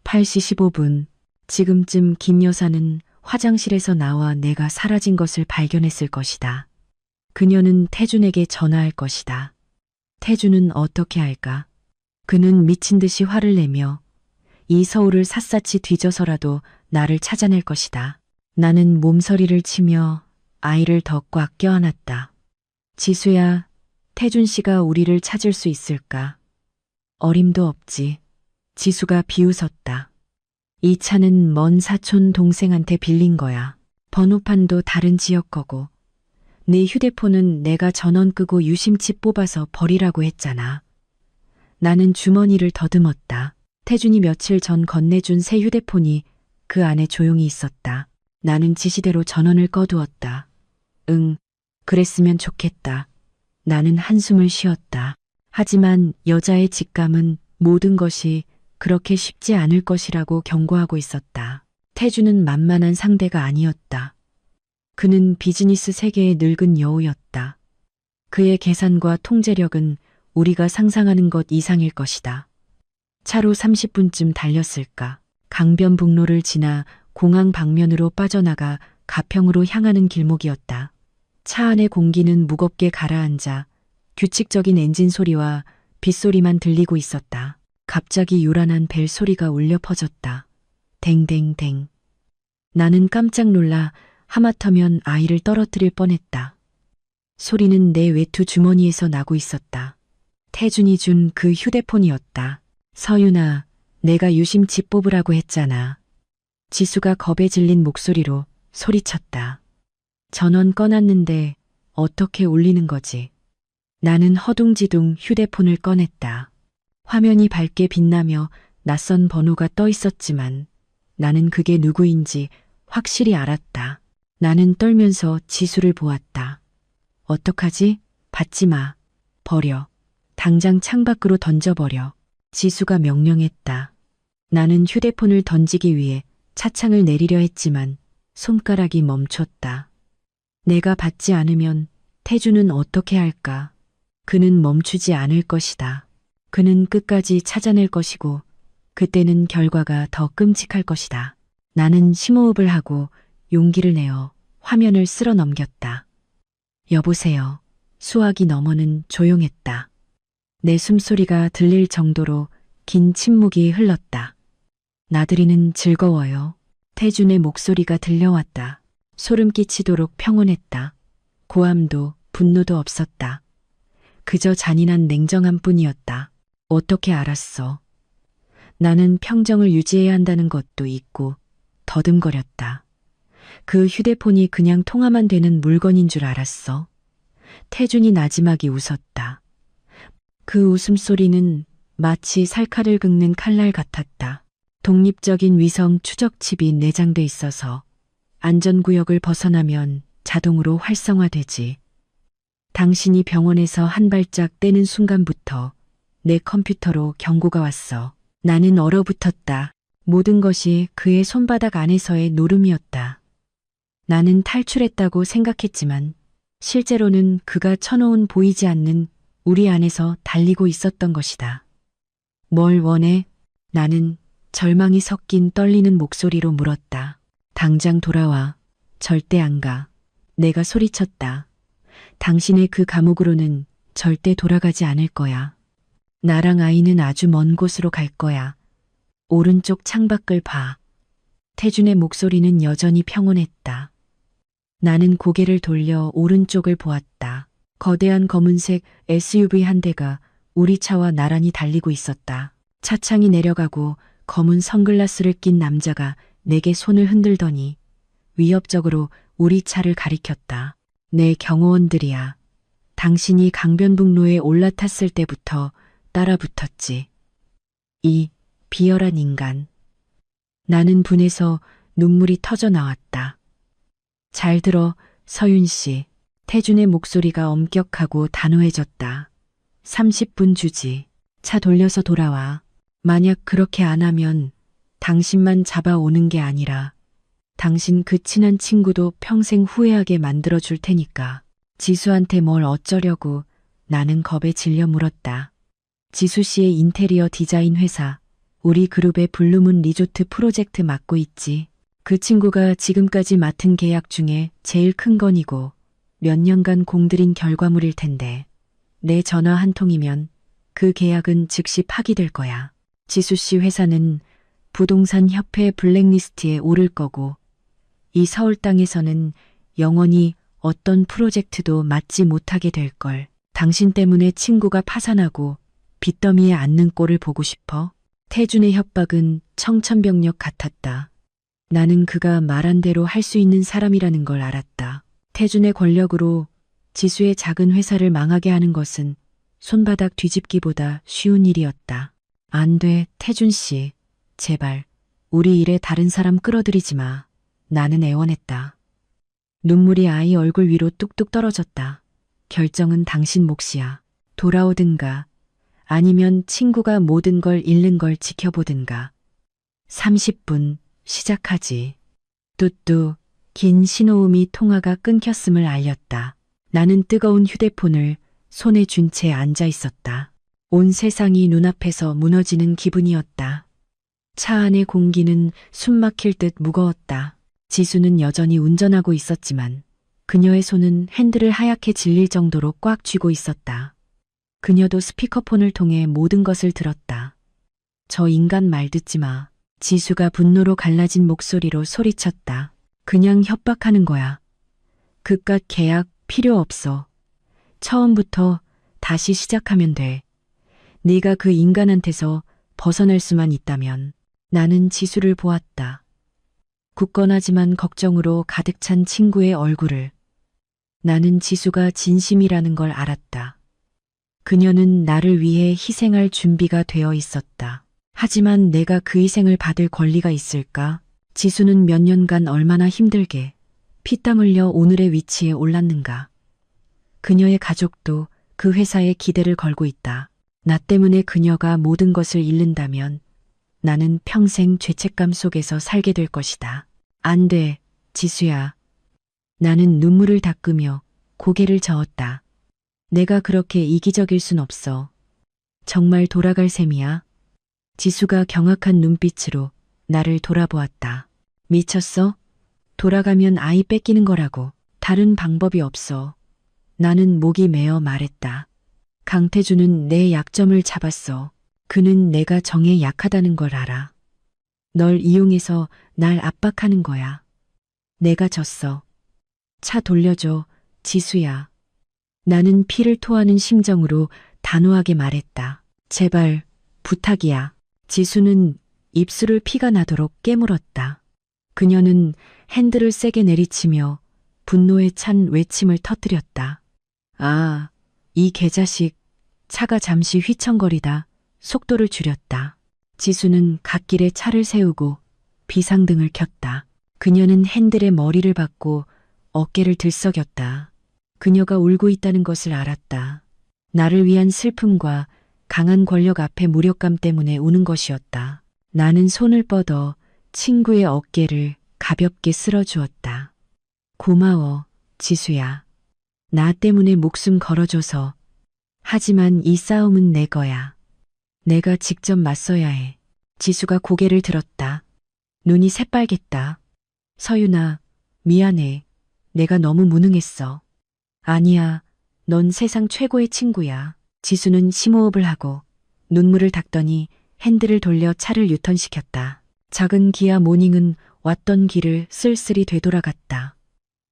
8시 15분. 지금쯤 김 여사는 화장실에서 나와 내가 사라진 것을 발견했을 것이다. 그녀는 태준에게 전화할 것이다. 태준은 어떻게 할까? 그는 미친 듯이 화를 내며 이 서울을 샅샅이 뒤져서라도 나를 찾아낼 것이다. 나는 몸서리를 치며 아이를 더 꽉 껴안았다. 지수야, 태준 씨가 우리를 찾을 수 있을까? 어림도 없지. 지수가 비웃었다. 이 차는 먼 사촌 동생한테 빌린 거야. 번호판도 다른 지역 거고. 네 휴대폰은 내가 전원 끄고 유심칩 뽑아서 버리라고 했잖아. 나는 주머니를 더듬었다. 태준이 며칠 전 건네준 새 휴대폰이 그 안에 조용히 있었다. 나는 지시대로 전원을 꺼두었다. 응, 그랬으면 좋겠다. 나는 한숨을 쉬었다. 하지만 여자의 직감은 모든 것이 그렇게 쉽지 않을 것이라고 경고하고 있었다. 태준은 만만한 상대가 아니었다. 그는 비즈니스 세계의 늙은 여우였다. 그의 계산과 통제력은 우리가 상상하는 것 이상일 것이다. 차로 30분쯤 달렸을까. 강변북로를 지나 공항 방면으로 빠져나가 가평으로 향하는 길목이었다. 차 안의 공기는 무겁게 가라앉아 규칙적인 엔진 소리와 빗소리만 들리고 있었다. 갑자기 요란한 벨 소리가 울려 퍼졌다. 댕댕댕. 나는 깜짝 놀라 하마터면 아이를 떨어뜨릴 뻔했다. 소리는 내 외투 주머니에서 나고 있었다. 태준이 준 그 휴대폰이었다. 서윤아, 내가 유심칩 뽑으라고 했잖아. 지수가 겁에 질린 목소리로 소리쳤다. 전원 꺼놨는데 어떻게 울리는 거지? 나는 허둥지둥 휴대폰을 꺼냈다. 화면이 밝게 빛나며 낯선 번호가 떠 있었지만 나는 그게 누구인지 확실히 알았다. 나는 떨면서 지수를 보았다. 어떡하지? 받지 마. 버려. 당장 창밖으로 던져버려. 지수가 명령했다. 나는 휴대폰을 던지기 위해 차창을 내리려 했지만 손가락이 멈췄다. 내가 받지 않으면 태주는 어떻게 할까? 그는 멈추지 않을 것이다. 그는 끝까지 찾아낼 것이고 그때는 결과가 더 끔찍할 것이다. 나는 심호흡을 하고 용기를 내어 화면을 쓸어 넘겼다. 여보세요. 수화기 너머는 조용했다. 내 숨소리가 들릴 정도로 긴 침묵이 흘렀다. 나들이는 즐거워요. 태준의 목소리가 들려왔다. 소름 끼치도록 평온했다. 고함도 분노도 없었다. 그저 잔인한 냉정함 뿐이었다. 어떻게 알았어? 나는 평정을 유지해야 한다는 것도 잊고 더듬거렸다. 그 휴대폰이 그냥 통화만 되는 물건인 줄 알았어. 태준이 나지막이 웃었다. 그 웃음소리는 마치 살칼을 긁는 칼날 같았다. 독립적인 위성 추적칩이 내장돼 있어서 안전구역을 벗어나면 자동으로 활성화되지. 당신이 병원에서 한 발짝 떼는 순간부터 내 컴퓨터로 경고가 왔어. 나는 얼어붙었다. 모든 것이 그의 손바닥 안에서의 노름이었다. 나는 탈출했다고 생각했지만 실제로는 그가 쳐놓은 보이지 않는 우리 안에서 달리고 있었던 것이다. 뭘 원해? 나는 절망이 섞인 떨리는 목소리로 물었다. 당장 돌아와. 절대 안 가. 내가 소리쳤다. 당신의 그 감옥으로는 절대 돌아가지 않을 거야. 나랑 아이는 아주 먼 곳으로 갈 거야. 오른쪽 창밖을 봐. 태준의 목소리는 여전히 평온했다. 나는 고개를 돌려 오른쪽을 보았다. 거대한 검은색 SUV 한 대가 우리 차와 나란히 달리고 있었다. 차창이 내려가고 검은 선글라스를 낀 남자가 내게 손을 흔들더니 위협적으로 우리 차를 가리켰다. 내 경호원들이야. 당신이 강변북로에 올라탔을 때부터 따라붙었지. 이 비열한 인간. 나는 분해서 눈물이 터져 나왔다. 잘 들어, 서윤 씨. 태준의 목소리가 엄격하고 단호해졌다. 30분 주지. 차 돌려서 돌아와. 만약 그렇게 안 하면 당신만 잡아오는 게 아니라 당신 그 친한 친구도 평생 후회하게 만들어줄 테니까. 지수한테 뭘 어쩌려고. 나는 겁에 질려 물었다. 지수 씨의 인테리어 디자인 회사, 우리 그룹의 블루문 리조트 프로젝트 맡고 있지. 그 친구가 지금까지 맡은 계약 중에 제일 큰 건이고 몇 년간 공들인 결과물일 텐데 내 전화 한 통이면 그 계약은 즉시 파기될 거야. 지수 씨 회사는 부동산 협회 블랙리스트에 오를 거고 이 서울 땅에서는 영원히 어떤 프로젝트도 맡지 못하게 될 걸. 당신 때문에 친구가 파산하고 빚더미에 앉는 꼴을 보고 싶어? 태준의 협박은 청천벽력 같았다. 나는 그가 말한 대로 할 수 있는 사람이라는 걸 알았다. 태준의 권력으로 지수의 작은 회사를 망하게 하는 것은 손바닥 뒤집기보다 쉬운 일이었다. 안 돼, 태준 씨. 제발, 우리 일에 다른 사람 끌어들이지 마. 나는 애원했다. 눈물이 아이 얼굴 위로 뚝뚝 떨어졌다. 결정은 당신 몫이야. 돌아오든가, 아니면 친구가 모든 걸 잃는 걸 지켜보든가. 30분, 시작하지. 뚜뚜. 긴 신호음이 통화가 끊겼음을 알렸다. 나는 뜨거운 휴대폰을 손에 쥔 채 앉아 있었다. 온 세상이 눈앞에서 무너지는 기분이었다. 차 안의 공기는 숨 막힐 듯 무거웠다. 지수는 여전히 운전하고 있었지만 그녀의 손은 핸들을 하얗게 질릴 정도로 꽉 쥐고 있었다. 그녀도 스피커폰을 통해 모든 것을 들었다. 저 인간 말 듣지 마. 지수가 분노로 갈라진 목소리로 소리쳤다. 그냥 협박하는 거야. 그깟 계약 필요 없어. 처음부터 다시 시작하면 돼. 네가 그 인간한테서 벗어날 수만 있다면. 나는 지수를 보았다. 굳건하지만 걱정으로 가득 찬 친구의 얼굴을. 나는 지수가 진심이라는 걸 알았다. 그녀는 나를 위해 희생할 준비가 되어 있었다. 하지만 내가 그 희생을 받을 권리가 있을까? 지수는 몇 년간 얼마나 힘들게 피땀 흘려 오늘의 위치에 올랐는가. 그녀의 가족도 그 회사에 기대를 걸고 있다. 나 때문에 그녀가 모든 것을 잃는다면 나는 평생 죄책감 속에서 살게 될 것이다. 안 돼, 지수야. 나는 눈물을 닦으며 고개를 저었다. 내가 그렇게 이기적일 순 없어. 정말 돌아갈 셈이야. 지수가 경악한 눈빛으로 나를 돌아보았다. 미쳤어? 돌아가면 아이 뺏기는 거라고. 다른 방법이 없어. 나는 목이 메어 말했다. 강태준은 내 약점을 잡았어. 그는 내가 정에 약하다는 걸 알아. 널 이용해서 날 압박하는 거야. 내가 졌어. 차 돌려줘, 지수야. 나는 피를 토하는 심정으로 단호하게 말했다. 제발, 부탁이야. 지수는 입술을 피가 나도록 깨물었다. 그녀는 핸들을 세게 내리치며 분노에 찬 외침을 터뜨렸다. 아, 이 개자식. 차가 잠시 휘청거리다 속도를 줄였다. 지수는 갓길에 차를 세우고 비상등을 켰다. 그녀는 핸들에 머리를 박고 어깨를 들썩였다. 그녀가 울고 있다는 것을 알았다. 나를 위한 슬픔과 강한 권력 앞에 무력감 때문에 우는 것이었다. 나는 손을 뻗어 친구의 어깨를 가볍게 쓸어주었다. 고마워, 지수야. 나 때문에 목숨 걸어줘서. 하지만 이 싸움은 내 거야. 내가 직접 맞서야 해. 지수가 고개를 들었다. 눈이 새빨갰다. 서윤아, 미안해. 내가 너무 무능했어. 아니야, 넌 세상 최고의 친구야. 지수는 심호흡을 하고 눈물을 닦더니 핸들을 돌려 차를 유턴시켰다. 작은 기아 모닝은 왔던 길을 쓸쓸히 되돌아갔다.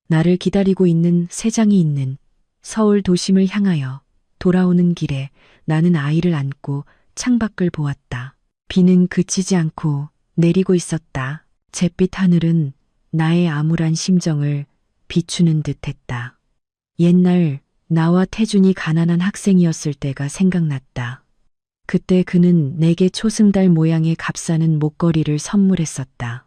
나를 기다리고 있는 새장이 있는 서울 도심을 향하여 돌아오는 길에 나는 아이를 안고 창밖을 보았다. 비는 그치지 않고 내리고 있었다. 잿빛 하늘은 나의 암울한 심정을 비추는 듯했다. 옛날 나와 태준이 가난한 학생이었을 때가 생각났다. 그때 그는 내게 초승달 모양의 값싸는 목걸이를 선물했었다.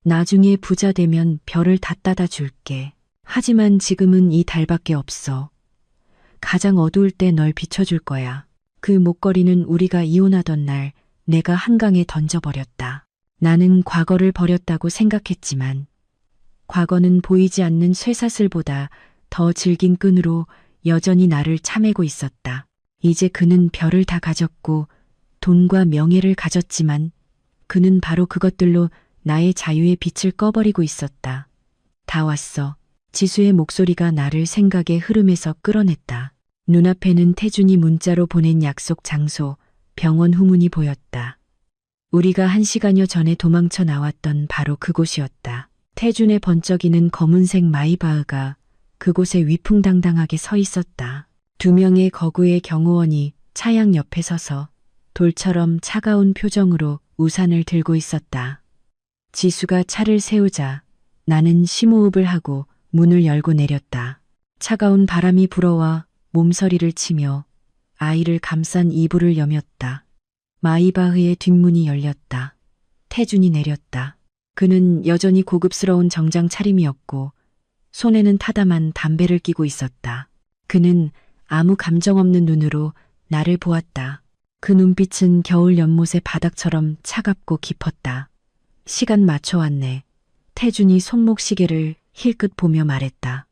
나중에 부자 되면 별을 다 따다 줄게. 하지만 지금은 이 달밖에 없어. 가장 어두울 때 널 비춰줄 거야. 그 목걸이는 우리가 이혼하던 날 내가 한강에 던져버렸다. 나는 과거를 버렸다고 생각했지만 과거는 보이지 않는 쇠사슬보다 더 질긴 끈으로 여전히 나를 차매고 있었다. 이제 그는 별을 다 가졌고 돈과 명예를 가졌지만 그는 바로 그것들로 나의 자유의 빛을 꺼버리고 있었다. 다 왔어. 지수의 목소리가 나를 생각의 흐름에서 끌어냈다. 눈앞에는 태준이 문자로 보낸 약속 장소, 병원 후문이 보였다. 우리가 1시간여 전에 도망쳐 나왔던 바로 그곳이었다. 태준의 번쩍이는 검은색 마이바흐가 그곳에 위풍당당하게 서 있었다. 2명의 거구의 경호원이 차양 옆에 서서 돌처럼 차가운 표정으로 우산을 들고 있었다. 지수가 차를 세우자 나는 심호흡을 하고 문을 열고 내렸다. 차가운 바람이 불어와 몸서리를 치며 아이를 감싼 이불을 여몄다. 마이바흐의 뒷문이 열렸다. 태준이 내렸다. 그는 여전히 고급스러운 정장 차림이었고 손에는 타담한 담배를 끼고 있었다. 그는 아무 감정 없는 눈으로 나를 보았다. 그 눈빛은 겨울 연못의 바닥처럼 차갑고 깊었다. 시간 맞춰왔네. 태준이 손목 시계를 힐끗 보며 말했다.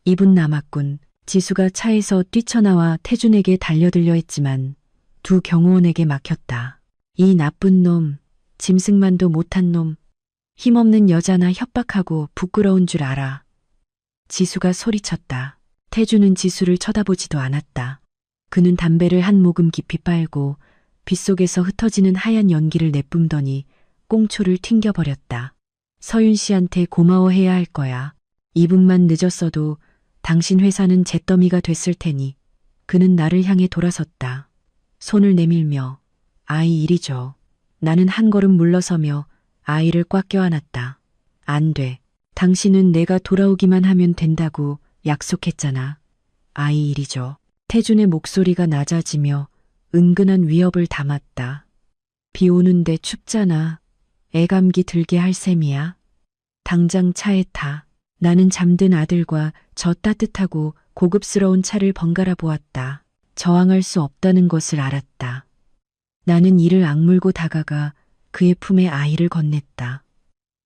2분 남았군. 지수가 차에서 뛰쳐나와 태준에게 달려들려 했지만 두 경호원에게 막혔다. 이 나쁜 놈, 짐승만도 못한 놈, 힘없는 여자나 협박하고 부끄러운 줄 알아. 지수가 소리쳤다. 태준은 지수를 쳐다보지도 않았다. 그는 담배를 한 모금 깊이 빨고 빗속에서 흩어지는 하얀 연기를 내뿜더니 꽁초를 튕겨버렸다. 서윤 씨한테 고마워해야 할 거야. 2분만 늦었어도 당신 회사는 잿더미가 됐을 테니. 그는 나를 향해 돌아섰다. 손을 내밀며 아이 이리 줘. 나는 한 걸음 물러서며 아이를 꽉 껴안았다. 안 돼. 당신은 내가 돌아오기만 하면 된다고 약속했잖아. 아이 이리 줘. 태준의 목소리가 낮아지며 은근한 위협을 담았다. 비 오는데 춥잖아. 애감기 들게 할 셈이야. 당장 차에 타. 나는 잠든 아들과 저 따뜻하고 고급스러운 차를 번갈아 보았다. 저항할 수 없다는 것을 알았다. 나는 이를 악물고 다가가 그의 품에 아이를 건넸다.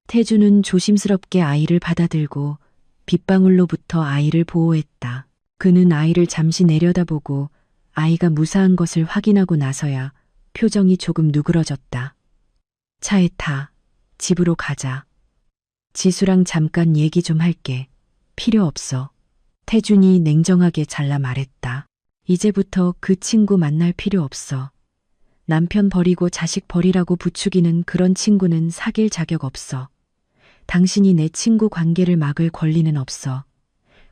태준은 조심스럽게 아이를 받아들고 빗방울로부터 아이를 보호했다. 그는 아이를 잠시 내려다보고 아이가 무사한 것을 확인하고 나서야 표정이 조금 누그러졌다. 차에 타. 집으로 가자. 지수랑 잠깐 얘기 좀 할게. 필요 없어. 태준이 냉정하게 잘라 말했다. 이제부터 그 친구 만날 필요 없어. 남편 버리고 자식 버리라고 부추기는 그런 친구는 사귈 자격 없어. 당신이 내 친구 관계를 막을 권리는 없어.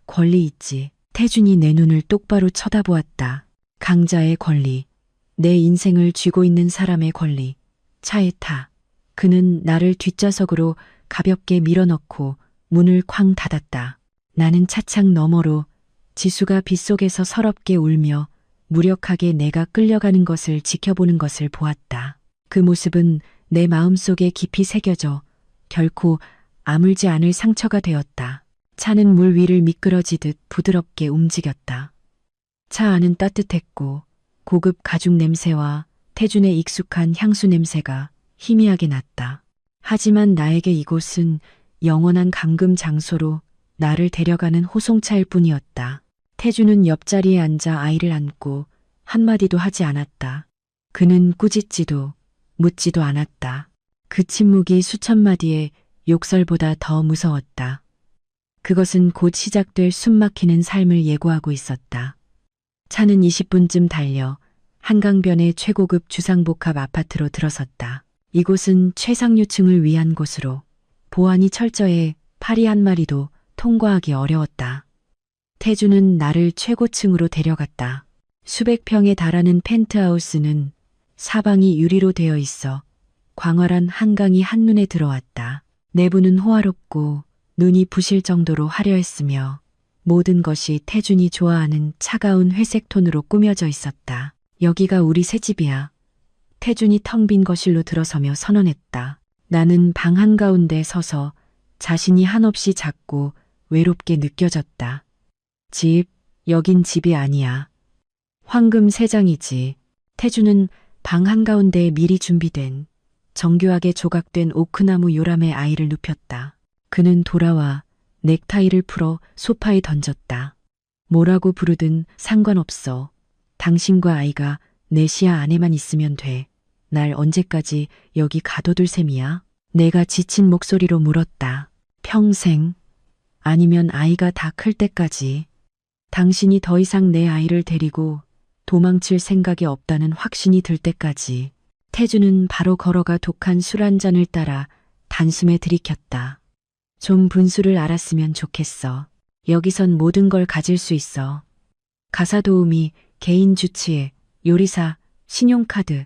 권리 있지. 태준이 내 눈을 똑바로 쳐다보았다. 강자의 권리. 내 인생을 쥐고 있는 사람의 권리. 차에 타. 그는 나를 뒷좌석으로 가볍게 밀어넣고 문을 쾅 닫았다. 나는 차창 너머로 지수가 빗속에서 서럽게 울며 무력하게 내가 끌려가는 것을 지켜보는 것을 보았다. 그 모습은 내 마음속에 깊이 새겨져 결코 아물지 않을 상처가 되었다. 차는 물 위를 미끄러지듯 부드럽게 움직였다. 차 안은 따뜻했고 고급 가죽 냄새와 태준의 익숙한 향수 냄새가 희미하게 났다. 하지만 나에게 이곳은 영원한 감금 장소로 나를 데려가는 호송차일 뿐이었다. 태준은 옆자리에 앉아 아이를 안고 한마디도 하지 않았다. 그는 꾸짖지도 묻지도 않았다. 그 침묵이 수천 마디의 욕설보다 더 무서웠다. 그것은 곧 시작될 숨막히는 삶을 예고하고 있었다. 차는 20분쯤 달려 한강변의 최고급 주상복합 아파트로 들어섰다. 이곳은 최상류층을 위한 곳으로 보안이 철저해 파리 한 마리도 통과하기 어려웠다. 태주는 나를 최고층으로 데려갔다. 수백 평에 달하는 펜트하우스는 사방이 유리로 되어 있어 광활한 한강이 한눈에 들어왔다. 내부는 호화롭고 눈이 부실 정도로 화려했으며 모든 것이 태준이 좋아하는 차가운 회색 톤으로 꾸며져 있었다. 여기가 우리 새 집이야. 태준이 텅 빈 거실로 들어서며 선언했다. 나는 방 한가운데 서서 자신이 한없이 작고 외롭게 느껴졌다. 집, 여긴 집이 아니야. 황금 세 장이지. 태주는 방 한가운데에 미리 준비된 정교하게 조각된 오크나무 요람의 아이를 눕혔다. 그는 돌아와 넥타이를 풀어 소파에 던졌다. 뭐라고 부르든 상관없어. 당신과 아이가 내 시야 안에만 있으면 돼. 날 언제까지 여기 가둬둘 셈이야? 내가 지친 목소리로 물었다. 평생, 아니면 아이가 다 클 때까지. 당신이 더 이상 내 아이를 데리고 도망칠 생각이 없다는 확신이 들 때까지. 태주는 바로 걸어가 독한 술 한 잔을 따라 단숨에 들이켰다. 좀 분수를 알았으면 좋겠어. 여기선 모든 걸 가질 수 있어. 가사 도우미, 개인 주치의, 요리사, 신용카드.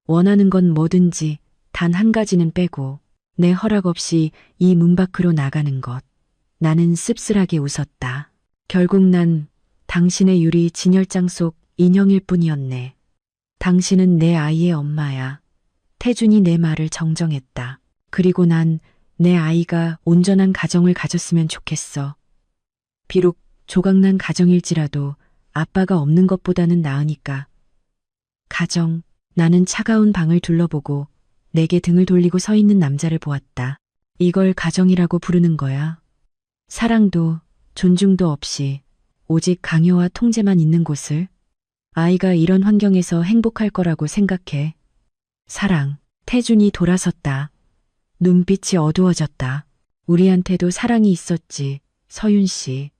원하는 건 뭐든지 단 한 가지는 빼고 내 허락 없이 이 문 밖으로 나가는 것. 나는 씁쓸하게 웃었다. 결국 난 당신의 유리 진열장 속 인형일 뿐이었네. 당신은 내 아이의 엄마야. 태준이 내 말을 정정했다. 그리고 난 내 아이가 온전한 가정을 가졌으면 좋겠어. 비록 조각난 가정일지라도 아빠가 없는 것보다는 나으니까. 가정, 나는 차가운 방을 둘러보고 내게 등을 돌리고 서 있는 남자를 보았다. 이걸 가정이라고 부르는 거야. 사랑도 존중도 없이 오직 강요와 통제만 있는 곳을. 아이가 이런 환경에서 행복할 거라고 생각해. 사랑. 태준이 돌아섰다. 눈빛이 어두워졌다. 우리한테도 사랑이 있었지, 서윤 씨.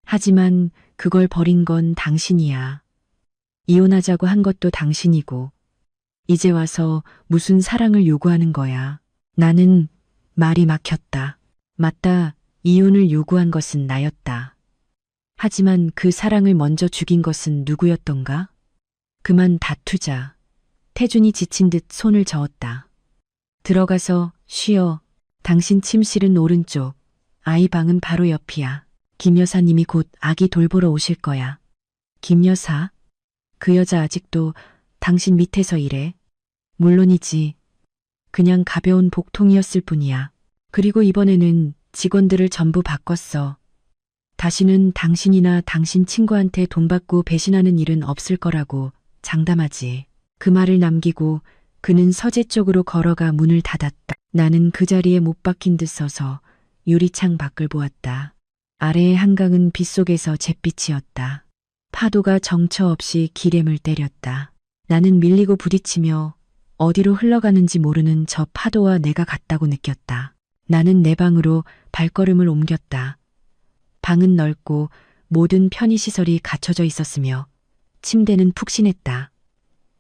하지만 그걸 버린 건 당신이야. 이혼하자고 한 것도 당신이고. 이제 와서 무슨 사랑을 요구하는 거야. 나는 말이 막혔다. 맞다, 이혼을 요구한 것은 나였다. 하지만 그 사랑을 먼저 죽인 것은 누구였던가? 그만 다투자. 태준이 지친 듯 손을 저었다. 들어가서 쉬어. 당신 침실은 오른쪽. 아이 방은 바로 옆이야. 김 여사님이 곧 아기 돌보러 오실 거야. 김 여사? 그 여자 아직도 당신 밑에서 일해? 물론이지. 그냥 가벼운 복통이었을 뿐이야. 그리고 이번에는 직원들을 전부 바꿨어. 다시는 당신이나 당신 친구한테 돈 받고 배신하는 일은 없을 거라고 장담하지. 그 말을 남기고 그는 서재 쪽으로 걸어가 문을 닫았다. 나는 그 자리에 못 박힌 듯 서서 유리창 밖을 보았다. 아래의 한강은 빗속에서 잿빛이었다. 파도가 정처 없이 기рем을 때렸다. 나는 밀리고 부딪히며 어디로 흘러가는지 모르는 저 파도와 내가 같다고 느꼈다. 나는 내 방으로 발걸음을 옮겼다. 방은 넓고 모든 편의시설이 갖춰져 있었으며 침대는 푹신했다.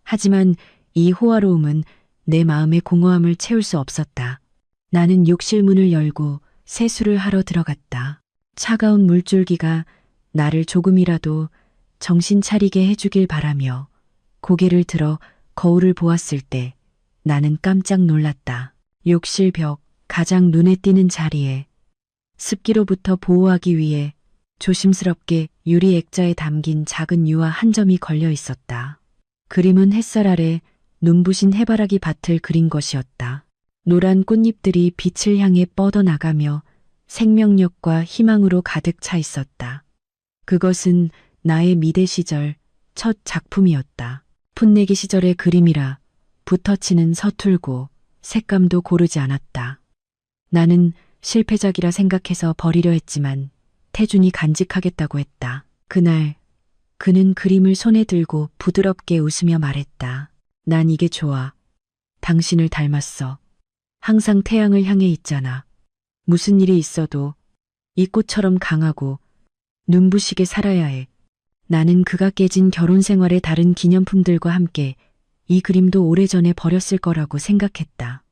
하지만 이 호화로움은 내 마음의 공허함을 채울 수 없었다. 나는 욕실 문을 열고 세수를 하러 들어갔다. 차가운 물줄기가 나를 조금이라도 정신 차리게 해주길 바라며 고개를 들어 거울을 보았을 때 나는 깜짝 놀랐다. 욕실 벽 가장 눈에 띄는 자리에 습기로부터 보호하기 위해 조심스럽게 유리 액자에 담긴 작은 유화 한 점이 걸려 있었다. 그림은 햇살 아래 눈부신 해바라기 밭을 그린 것이었다. 노란 꽃잎들이 빛을 향해 뻗어나가며 생명력과 희망으로 가득 차 있었다. 그것은 나의 미대 시절 첫 작품이었다. 풋내기 시절의 그림이라 붓터치는 서툴고 색감도 고르지 않았다. 나는 실패작이라 생각해서 버리려 했지만 태준이 간직하겠다고 했다. 그날 그는 그림을 손에 들고 부드럽게 웃으며 말했다. 난 이게 좋아. 당신을 닮았어. 항상 태양을 향해 있잖아. 무슨 일이 있어도 이 꽃처럼 강하고 눈부시게 살아야 해. 나는 그가 깨진 결혼 생활의 다른 기념품들과 함께 이 그림도 오래전에 버렸을 거라고 생각했다.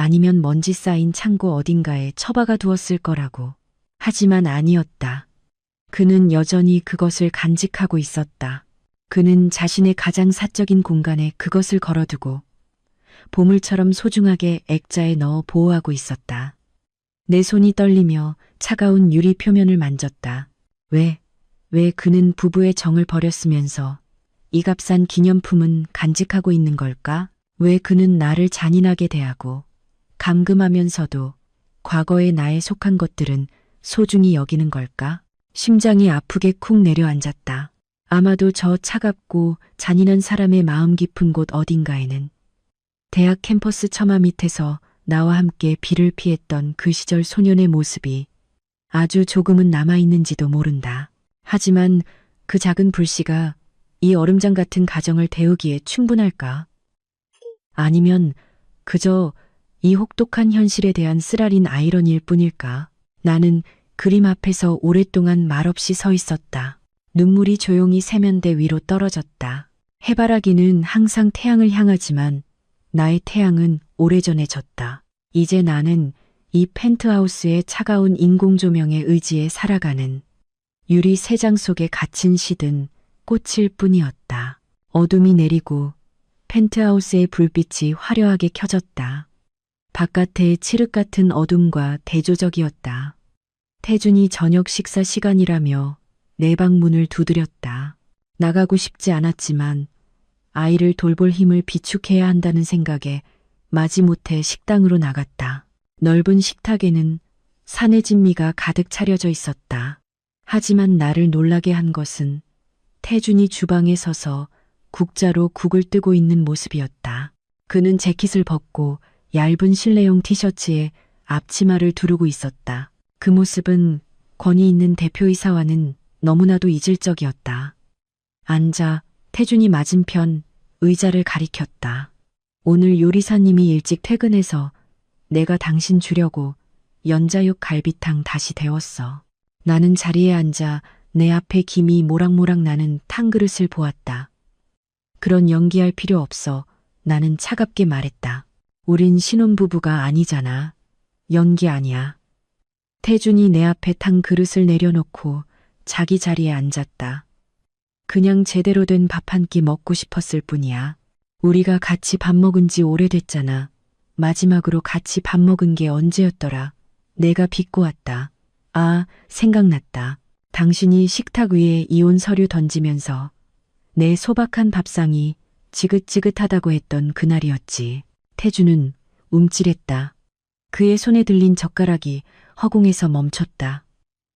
아니면 먼지 쌓인 창고 어딘가에 처박아 두었을 거라고. 하지만 아니었다. 그는 여전히 그것을 간직하고 있었다. 그는 자신의 가장 사적인 공간에 그것을 걸어두고 보물처럼 소중하게 액자에 넣어 보호하고 있었다. 내 손이 떨리며 차가운 유리 표면을 만졌다. 왜 그는 부부의 정을 버렸으면서 이 값싼 기념품은 간직하고 있는 걸까? 왜 그는 나를 잔인하게 대하고 감금하면서도 과거의 나에 속한 것들은 소중히 여기는 걸까? 심장이 아프게 쿵 내려앉았다. 아마도 저 차갑고 잔인한 사람의 마음 깊은 곳 어딘가에는 대학 캠퍼스 처마 밑에서 나와 함께 비를 피했던 그 시절 소년의 모습이 아주 조금은 남아있는지도 모른다. 하지만 그 작은 불씨가 이 얼음장 같은 가정을 데우기에 충분할까? 아니면 그저 이 혹독한 현실에 대한 쓰라린 아이러니일 뿐일까? 나는 그림 앞에서 오랫동안 말없이 서 있었다. 눈물이 조용히 세면대 위로 떨어졌다. 해바라기는 항상 태양을 향하지만 나의 태양은 오래전에 졌다. 이제 나는 이 펜트하우스의 차가운 인공조명에 의지해 살아가는 유리 세 장 속에 갇힌 시든 꽃일 뿐이었다. 어둠이 내리고 펜트하우스의 불빛이 화려하게 켜졌다. 바깥의 칠흑 같은 어둠과 대조적이었다. 태준이 저녁 식사 시간이라며 내 방 문을 두드렸다. 나가고 싶지 않았지만 아이를 돌볼 힘을 비축해야 한다는 생각에 마지못해 식당으로 나갔다. 넓은 식탁에는 산의 진미가 가득 차려져 있었다. 하지만 나를 놀라게 한 것은 태준이 주방에 서서 국자로 국을 뜨고 있는 모습이었다. 그는 재킷을 벗고 얇은 실내용 티셔츠에 앞치마를 두르고 있었다. 그 모습은 권위 있는 대표이사와는 너무나도 이질적이었다. 앉아 태준이 맞은편 의자를 가리켰다. 오늘 요리사님이 일찍 퇴근해서 내가 당신 주려고 연자육 갈비탕 다시 데웠어. 나는 자리에 앉아 내 앞에 김이 모락모락 나는 탕그릇을 보았다. 그런 연기할 필요 없어. 나는 차갑게 말했다. 우린 신혼부부가 아니잖아. 연기 아니야. 태준이 내 앞에 탕그릇을 내려놓고 자기 자리에 앉았다. 그냥 제대로 된 밥 한 끼 먹고 싶었을 뿐이야. 우리가 같이 밥 먹은 지 오래됐잖아. 마지막으로 같이 밥 먹은 게 언제였더라. 내가 비꼬았다. 아, 생각났다. 당신이 식탁 위에 이혼 서류 던지면서 내 소박한 밥상이 지긋지긋하다고 했던 그날이었지. 태주는 움찔했다. 그의 손에 들린 젓가락이 허공에서 멈췄다.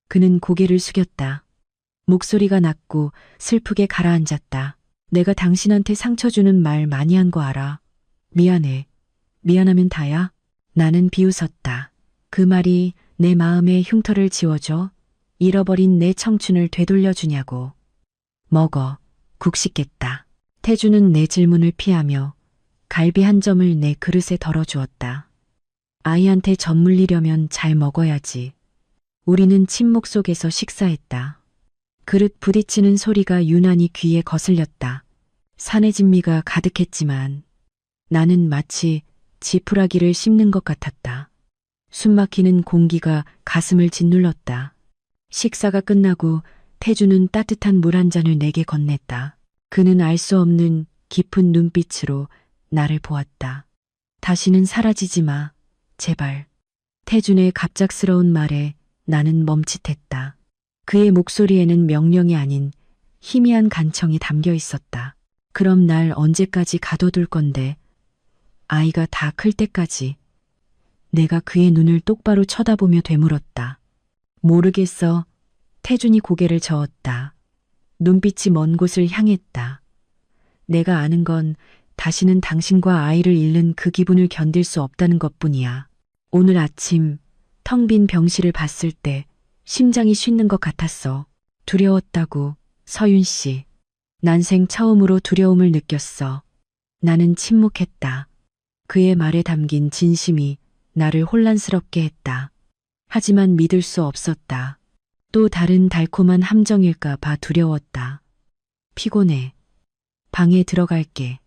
그는 고개를 숙였다. 목소리가 낮고 슬프게 가라앉았다. 내가 당신한테 상처 주는 말 많이 한 거 알아. 미안해. 미안하면 다야. 나는 비웃었다. 그 말이 내 마음의 흉터를 지워줘. 잃어버린 내 청춘을 되돌려주냐고. 먹어. 국 씻겠다. 태주는 내 질문을 피하며 갈비 한 점을 내 그릇에 덜어주었다. 아이한테 젖 물리려면 잘 먹어야지. 우리는 침묵 속에서 식사했다. 그릇 부딪히는 소리가 유난히 귀에 거슬렸다. 산의 진미가 가득했지만 나는 마치 지푸라기를 씹는 것 같았다. 숨막히는 공기가 가슴을 짓눌렀다. 식사가 끝나고 태주는 따뜻한 물 한 잔을 내게 건넸다. 그는 알 수 없는 깊은 눈빛으로 나를 보았다. 다시는 사라지지 마. 제발. 태준의 갑작스러운 말에 나는 멈칫했다. 그의 목소리에는 명령이 아닌 희미한 간청이 담겨 있었다. 그럼 날 언제까지 가둬둘 건데? 아이가 다 클 때까지. 내가 그의 눈을 똑바로 쳐다보며 되물었다. 모르겠어. 태준이 고개를 저었다. 눈빛이 먼 곳을 향했다. 내가 아는 건 다시는 당신과 아이를 잃는 그 기분을 견딜 수 없다는 것뿐이야. 오늘 아침 텅 빈 병실을 봤을 때 심장이 쉬는 것 같았어. 두려웠다고, 서윤 씨. 난생 처음으로 두려움을 느꼈어. 나는 침묵했다. 그의 말에 담긴 진심이 나를 혼란스럽게 했다. 하지만 믿을 수 없었다. 또 다른 달콤한 함정일까 봐 두려웠다. 피곤해. 방에 들어갈게.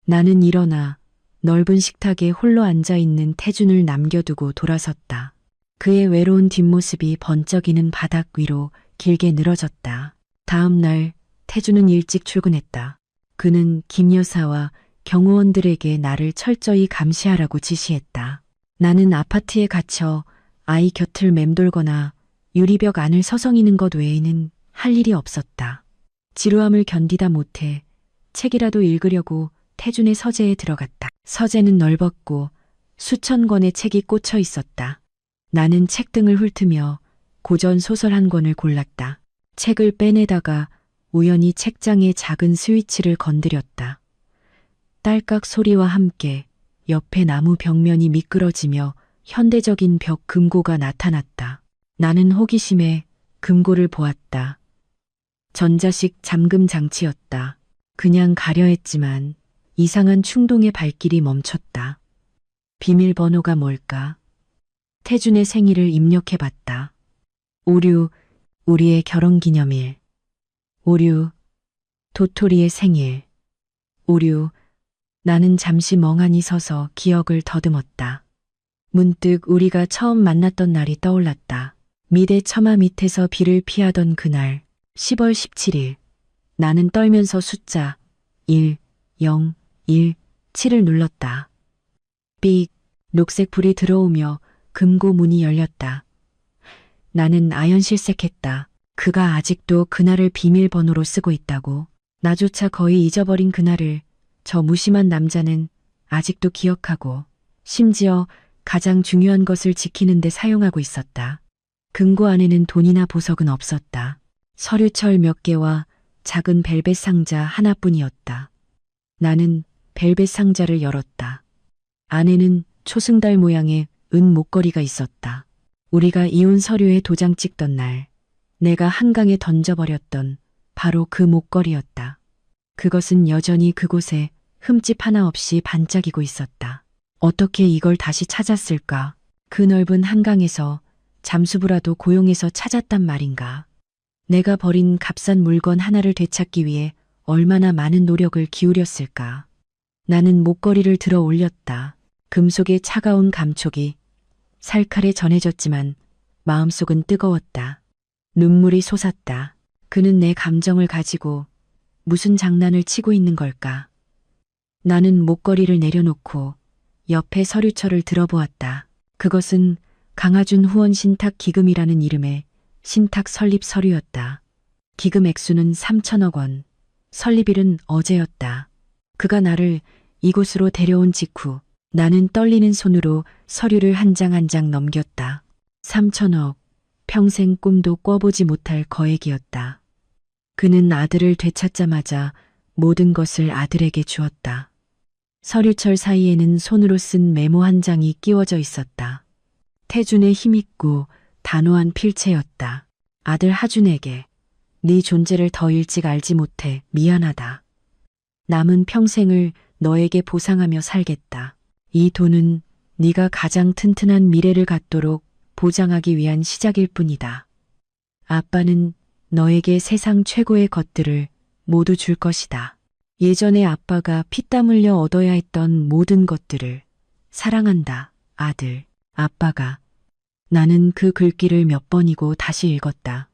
나는 일어나 넓은 식탁에 홀로 앉아 있는 태준을 남겨두고 돌아섰다. 그의 외로운 뒷모습이 번쩍이는 바닥 위로 길게 늘어졌다. 다음 날 태준은 일찍 출근했다. 그는 김 여사와 경호원들에게 나를 철저히 감시하라고 지시했다. 나는 아파트에 갇혀 아이 곁을 맴돌거나 유리벽 안을 서성이는 것 외에는 할 일이 없었다. 지루함을 견디다 못해 책이라도 읽으려고 태준의 서재에 들어갔다. 서재는 넓었고 수천 권의 책이 꽂혀 있었다. 나는 책등을 훑으며 고전 소설 한 권을 골랐다. 책을 빼내다가 우연히 책장의 작은 스위치를 건드렸다. 딸깍 소리와 함께 옆에 나무 벽면이 미끄러지며 현대적인 벽 금고가 나타났다. 나는 호기심에 금고를 보았다. 전자식 잠금 장치였다. 그냥 가려 했지만 이상한 충동의 발길이 멈췄다. 비밀번호가 뭘까? 태준의 생일을 입력해봤다. 오류, 우리의 결혼기념일. 오류, 도토리의 생일. 오류, 나는 잠시 멍하니 서서 기억을 더듬었다. 문득 우리가 처음 만났던 날이 떠올랐다. 미대 처마 밑에서 비를 피하던 그날, 10월 17일. 나는 떨면서 숫자 1, 0, 1, 7을 눌렀다. 삑, 녹색 불이 들어오며 금고 문이 열렸다. 나는 아연실색했다. 그가 아직도 그날을 비밀번호로 쓰고 있다고. 나조차 거의 잊어버린 그날을 저 무심한 남자는 아직도 기억하고 심지어 가장 중요한 것을 지키는 데 사용하고 있었다. 금고 안에는 돈이나 보석은 없었다. 서류철 몇 개와 작은 벨벳 상자 하나뿐이었다. 나는 벨벳 상자를 열었다. 안에는 초승달 모양의 은 목걸이가 있었다. 우리가 이혼 서류에 도장 찍던 날, 내가 한강에 던져버렸던 바로 그 목걸이였다. 그것은 여전히 그곳에 흠집 하나 없이 반짝이고 있었다. 어떻게 이걸 다시 찾았을까? 그 넓은 한강에서 잠수부라도 고용해서 찾았단 말인가? 내가 버린 값싼 물건 하나를 되찾기 위해 얼마나 많은 노력을 기울였을까? 나는 목걸이를 들어 올렸다. 금속의 차가운 감촉이 살칼에 전해졌지만 마음속은 뜨거웠다. 눈물이 솟았다. 그는 내 감정을 가지고 무슨 장난을 치고 있는 걸까? 나는 목걸이를 내려놓고 옆에 서류철을 들어보았다. 그것은 강하준 후원 신탁 기금이라는 이름의 신탁 설립 서류였다. 기금 액수는 3천억 원. 설립일은 어제였다. 그가 나를 이곳으로 데려온 직후 나는 떨리는 손으로 서류를 한 장 한 장 넘겼다. 3천억. 평생 꿈도 꿔보지 못할 거액이었다. 그는 아들을 되찾자마자 모든 것을 아들에게 주었다. 서류철 사이에는 손으로 쓴 메모 한 장이 끼워져 있었다. 태준의 힘있고 단호한 필체였다. 아들 하준에게 네 존재를 더 일찍 알지 못해 미안하다. 남은 평생을 너에게 보상하며 살겠다. 이 돈은 네가 가장 튼튼한 미래를 갖도록 보장하기 위한 시작일 뿐이다. 아빠는 너에게 세상 최고의 것들을 모두 줄 것이다. 예전에 아빠가 피땀 흘려 얻어야 했던 모든 것들을 사랑한다, 아들. 아빠가. 나는 그 글귀를 몇 번이고 다시 읽었다.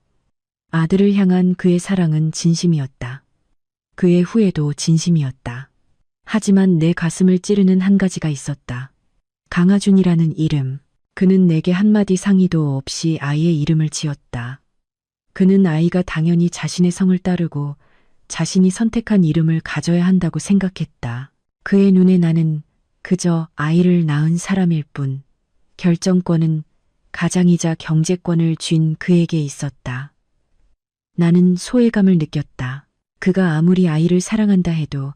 아들을 향한 그의 사랑은 진심이었다. 그의 후회도 진심이었다. 하지만 내 가슴을 찌르는 한 가지가 있었다. 강하준이라는 이름. 그는 내게 한마디 상의도 없이 아이의 이름을 지었다. 그는 아이가 당연히 자신의 성을 따르고 자신이 선택한 이름을 가져야 한다고 생각했다. 그의 눈에 나는 그저 아이를 낳은 사람일 뿐, 결정권은 가장이자 경제권을 쥔 그에게 있었다. 나는 소외감을 느꼈다. 그가 아무리 아이를 사랑한다 해도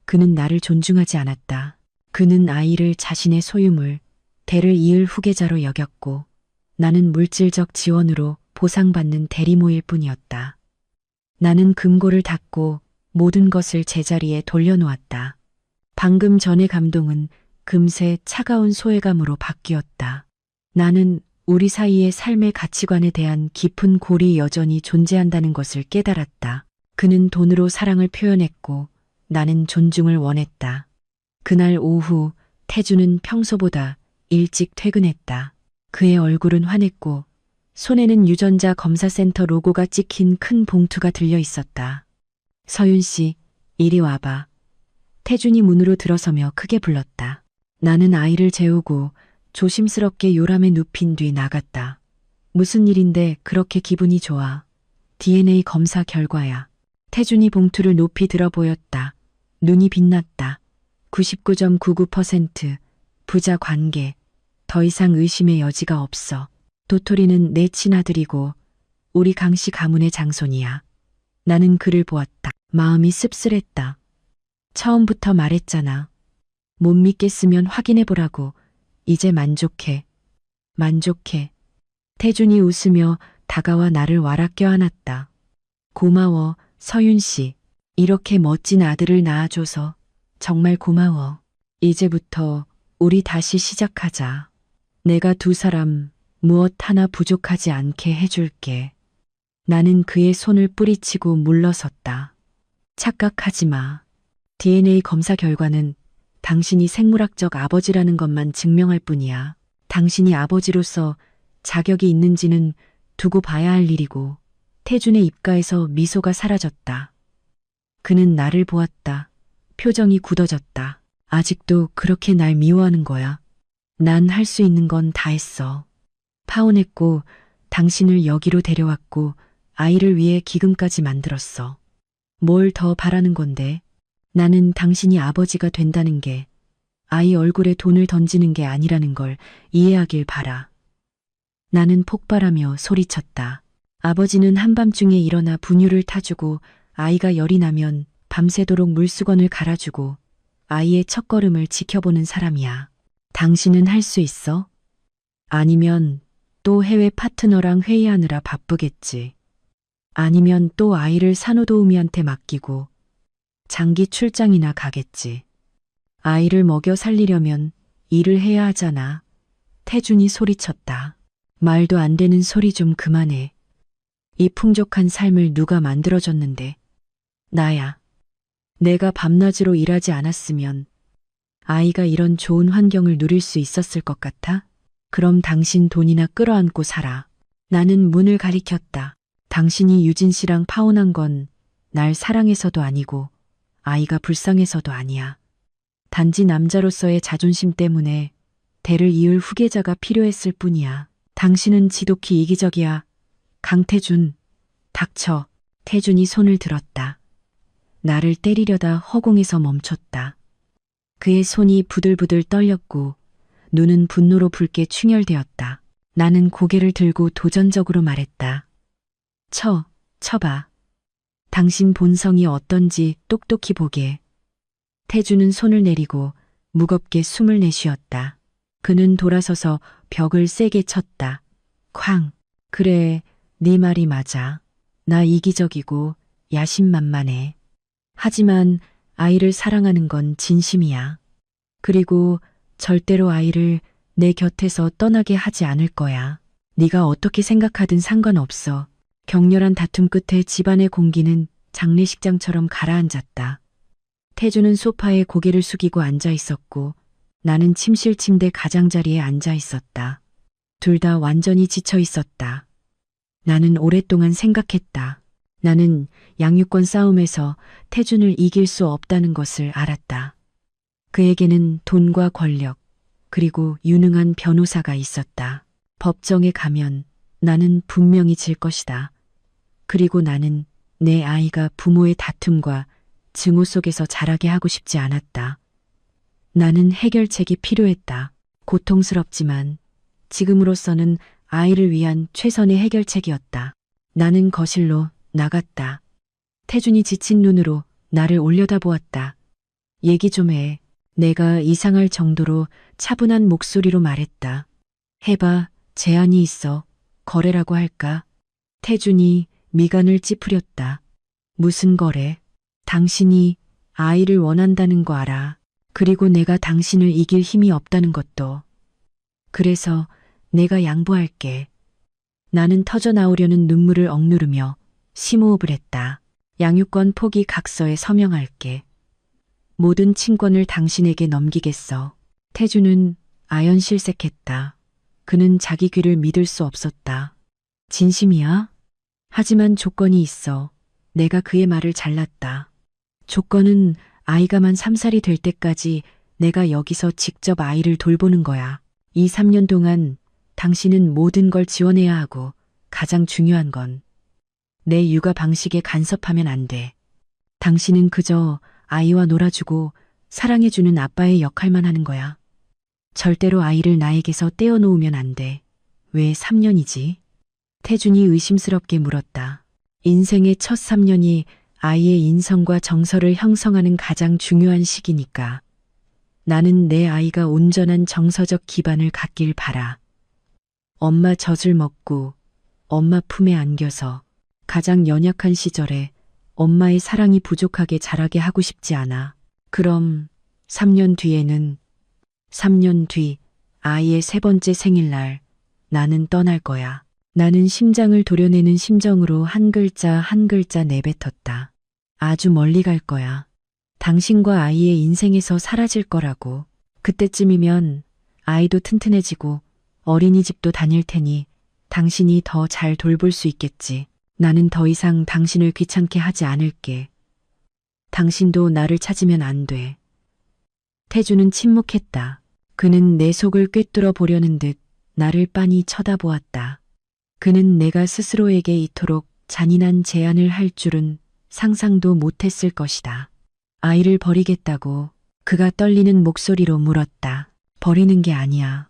그는 나를 존중하지 않았다. 그는 아이를 자신의 소유물, 대를 이을 후계자로 여겼고 나는 물질적 지원으로 보상받는 대리모일 뿐이었다. 나는 금고를 닫고 모든 것을 제자리에 돌려놓았다. 방금 전의 감동은 금세 차가운 소외감으로 바뀌었다. 나는 우리 사이의 삶의 가치관에 대한 깊은 골이 여전히 존재한다는 것을 깨달았다. 그는 돈으로 사랑을 표현했고 나는 존중을 원했다. 그날 오후 태주는 평소보다 일찍 퇴근했다. 그의 얼굴은 환했고 손에는 유전자 검사센터 로고가 찍힌 큰 봉투가 들려 있었다. 서윤 씨, 이리 와봐. 태준이 문으로 들어서며 크게 불렀다. 나는 아이를 재우고 조심스럽게 요람에 눕힌 뒤 나갔다. 무슨 일인데 그렇게 기분이 좋아? DNA 검사 결과야. 태준이 봉투를 높이 들어 보였다. 눈이 빛났다. 99.99% 부자 관계. 더 이상 의심의 여지가 없어. 도토리는 내 친아들이고 우리 강씨 가문의 장손이야. 나는 그를 보았다. 마음이 씁쓸했다. 처음부터 말했잖아. 못 믿겠으면 확인해보라고. 이제 만족해. 만족해. 태준이 웃으며 다가와 나를 와락 껴안았다. 고마워, 서윤 씨. 이렇게 멋진 아들을 낳아줘서 정말 고마워. 이제부터 우리 다시 시작하자. 내가 두 사람 무엇 하나 부족하지 않게 해줄게. 나는 그의 손을 뿌리치고 물러섰다. 착각하지 마. DNA 검사 결과는 당신이 생물학적 아버지라는 것만 증명할 뿐이야. 당신이 아버지로서 자격이 있는지는 두고 봐야 할 일이고. 태준의 입가에서 미소가 사라졌다. 그는 나를 보았다. 표정이 굳어졌다. 아직도 그렇게 날 미워하는 거야. 난 할 수 있는 건 다 했어. 파혼했고 당신을 여기로 데려왔고 아이를 위해 기금까지 만들었어. 뭘 더 바라는 건데? 나는 당신이 아버지가 된다는 게 아이 얼굴에 돈을 던지는 게 아니라는 걸 이해하길 바라. 나는 폭발하며 소리쳤다. 아버지는 한밤중에 일어나 분유를 타주고 아이가 열이 나면 밤새도록 물수건을 갈아주고 아이의 첫걸음을 지켜보는 사람이야. 당신은 할 수 있어? 아니면 또 해외 파트너랑 회의하느라 바쁘겠지. 아니면 또 아이를 산후도우미한테 맡기고 장기 출장이나 가겠지. 아이를 먹여 살리려면 일을 해야 하잖아. 태준이 소리쳤다. 말도 안 되는 소리 좀 그만해. 이 풍족한 삶을 누가 만들어줬는데. 나야. 내가 밤낮으로 일하지 않았으면 아이가 이런 좋은 환경을 누릴 수 있었을 것 같아? 그럼 당신 돈이나 끌어안고 살아. 나는 문을 가리켰다. 당신이 유진 씨랑 파혼한 건 날 사랑해서도 아니고 아이가 불쌍해서도 아니야. 단지 남자로서의 자존심 때문에 대를 이을 후계자가 필요했을 뿐이야. 당신은 지독히 이기적이야. 강태준, 닥쳐. 태준이 손을 들었다. 나를 때리려다 허공에서 멈췄다. 그의 손이 부들부들 떨렸고 눈은 분노로 붉게 충혈되었다. 나는 고개를 들고 도전적으로 말했다. 쳐봐. 당신 본성이 어떤지 똑똑히 보게. 태준은 손을 내리고 무겁게 숨을 내쉬었다. 그는 돌아서서 벽을 세게 쳤다. 쾅. 그래, 네 말이 맞아. 나 이기적이고 야심만만해. 하지만 아이를 사랑하는 건 진심이야. 그리고 절대로 아이를 내 곁에서 떠나게 하지 않을 거야. 네가 어떻게 생각하든 상관없어. 격렬한 다툼 끝에 집안의 공기는 장례식장처럼 가라앉았다. 태주는 소파에 고개를 숙이고 앉아 있었고 나는 침실 침대 가장자리에 앉아 있었다. 둘 다 완전히 지쳐 있었다. 나는 오랫동안 생각했다. 나는 양육권 싸움에서 태준을 이길 수 없다는 것을 알았다. 그에게는 돈과 권력, 그리고 유능한 변호사가 있었다. 법정에 가면 나는 분명히 질 것이다. 그리고 나는 내 아이가 부모의 다툼과 증오 속에서 자라게 하고 싶지 않았다. 나는 해결책이 필요했다. 고통스럽지만 지금으로서는 아이를 위한 최선의 해결책이었다. 나는 거실로 나갔다. 태준이 지친 눈으로 나를 올려다보았다. 얘기 좀 해. 내가 이상할 정도로 차분한 목소리로 말했다. 해봐. 제안이 있어. 거래라고 할까? 태준이 미간을 찌푸렸다. 무슨 거래? 당신이 아이를 원한다는 거 알아. 그리고 내가 당신을 이길 힘이 없다는 것도. 그래서 내가 양보할게. 나는 터져나오려는 눈물을 억누르며 심호흡을 했다. 양육권 포기 각서에 서명할게. 모든 친권을 당신에게 넘기겠어. 태주는 아연실색했다. 그는 자기 귀를 믿을 수 없었다. 진심이야? 하지만 조건이 있어. 내가 그의 말을 잘랐다. 조건은 아이가 만 3살이 될 때까지 내가 여기서 직접 아이를 돌보는 거야. 이 3년 동안 당신은 모든 걸 지원해야 하고 가장 중요한 건 내 육아 방식에 간섭하면 안 돼. 당신은 그저 아이와 놀아주고 사랑해주는 아빠의 역할만 하는 거야. 절대로 아이를 나에게서 떼어놓으면 안 돼. 왜 3년이지? 태준이 의심스럽게 물었다. 인생의 첫 3년이 아이의 인성과 정서를 형성하는 가장 중요한 시기니까. 나는 내 아이가 온전한 정서적 기반을 갖길 바라. 엄마 젖을 먹고 엄마 품에 안겨서 가장 연약한 시절에 엄마의 사랑이 부족하게 자라게 하고 싶지 않아. 그럼 3년 뒤에는 3년 뒤 아이의 3번째 생일날 나는 떠날 거야. 나는 심장을 도려내는 심정으로 한 글자 한 글자 내뱉었다. 아주 멀리 갈 거야. 당신과 아이의 인생에서 사라질 거라고. 그때쯤이면 아이도 튼튼해지고 어린이집도 다닐 테니 당신이 더 잘 돌볼 수 있겠지. 나는 더 이상 당신을 귀찮게 하지 않을게. 당신도 나를 찾으면 안 돼. 태주는 침묵했다. 그는 내 속을 꿰뚫어 보려는 듯 나를 빤히 쳐다보았다. 그는 내가 스스로에게 이토록 잔인한 제안을 할 줄은 상상도 못했을 것이다. 아이를 버리겠다고 그가 떨리는 목소리로 물었다. 버리는 게 아니야.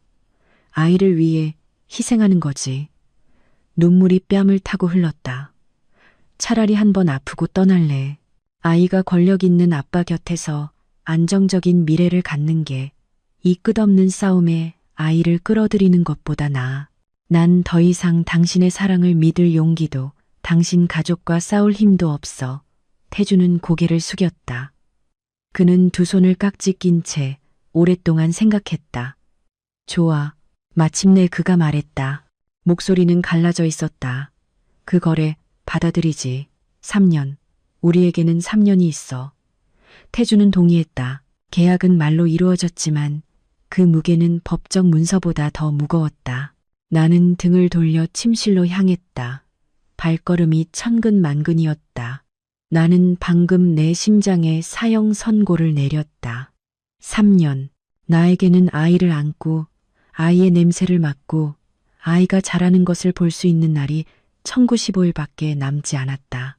아이를 위해 희생하는 거지. 눈물이 뺨을 타고 흘렀다. 차라리 한번 아프고 떠날래. 아이가 권력 있는 아빠 곁에서 안정적인 미래를 갖는 게 이 끝없는 싸움에 아이를 끌어들이는 것보다 나아. 난 더 이상 당신의 사랑을 믿을 용기도 당신 가족과 싸울 힘도 없어. 태주는 고개를 숙였다. 그는 두 손을 깍지 낀 채 오랫동안 생각했다. 좋아. 마침내 그가 말했다. 목소리는 갈라져 있었다. 그 거래 받아들이지. 3년. 우리에게는 3년이 있어. 태주는 동의했다. 계약은 말로 이루어졌지만 그 무게는 법적 문서보다 더 무거웠다. 나는 등을 돌려 침실로 향했다. 발걸음이 천근만근이었다. 나는 방금 내 심장에 사형 선고를 내렸다. 3년. 나에게는 아이를 안고 아이의 냄새를 맡고 아이가 자라는 것을 볼 수 있는 날이 1095일밖에 남지 않았다.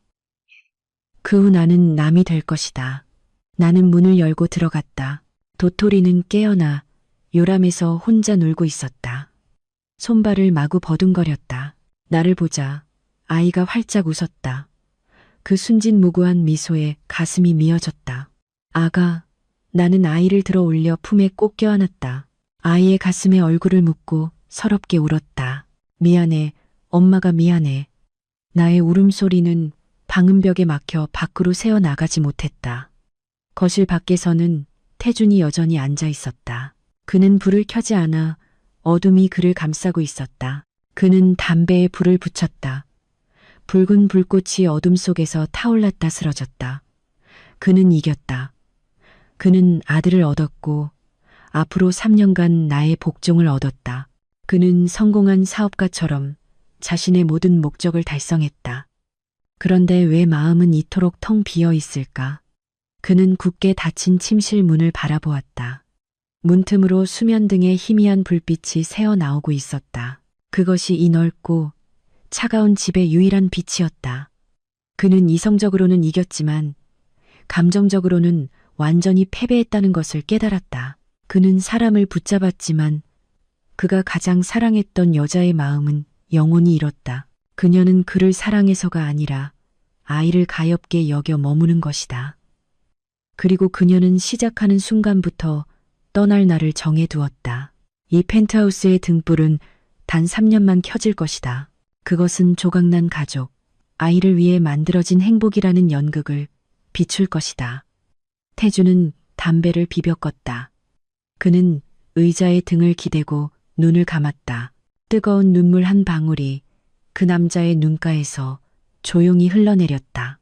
그 후 나는 남이 될 것이다. 나는 문을 열고 들어갔다. 도토리는 깨어나 요람에서 혼자 놀고 있었다. 손발을 마구 버둥거렸다. 나를 보자 아이가 활짝 웃었다. 그 순진무구한 미소에 가슴이 미어졌다. 아가, 나는 아이를 들어 올려 품에 꼭 껴안았다. 아이의 가슴에 얼굴을 묻고 서럽게 울었다. 미안해, 엄마가 미안해. 나의 울음소리는 방음벽에 막혀 밖으로 새어나가지 못했다. 거실 밖에서는 태준이 여전히 앉아 있었다. 그는 불을 켜지 않아 어둠이 그를 감싸고 있었다. 그는 담배에 불을 붙였다. 붉은 불꽃이 어둠 속에서 타올랐다 쓰러졌다. 그는 이겼다. 그는 아들을 얻었고 앞으로 3년간 나의 복종을 얻었다. 그는 성공한 사업가처럼 자신의 모든 목적을 달성했다. 그런데 왜 마음은 이토록 텅 비어 있을까? 그는 굳게 닫힌 침실 문을 바라보았다. 문틈으로 수면 등의 희미한 불빛이 새어나오고 있었다. 그것이 이 넓고 차가운 집의 유일한 빛이었다. 그는 이성적으로는 이겼지만 감정적으로는 완전히 패배했다는 것을 깨달았다. 그는 사람을 붙잡았지만 그가 가장 사랑했던 여자의 마음은 영원히 잃었다. 그녀는 그를 사랑해서가 아니라 아이를 가엾게 여겨 머무는 것이다. 그리고 그녀는 시작하는 순간부터 떠날 날을 정해두었다. 이 펜트하우스의 등불은 단 3년만 켜질 것이다. 그것은 조각난 가족, 아이를 위해 만들어진 행복이라는 연극을 비출 것이다. 태주는 담배를 비벼 껐다. 그는 의자에 등을 기대고 눈을 감았다. 뜨거운 눈물 한 방울이 그 남자의 눈가에서 조용히 흘러내렸다.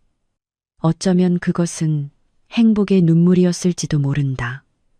어쩌면 그것은 행복의 눈물이었을지도 모른다.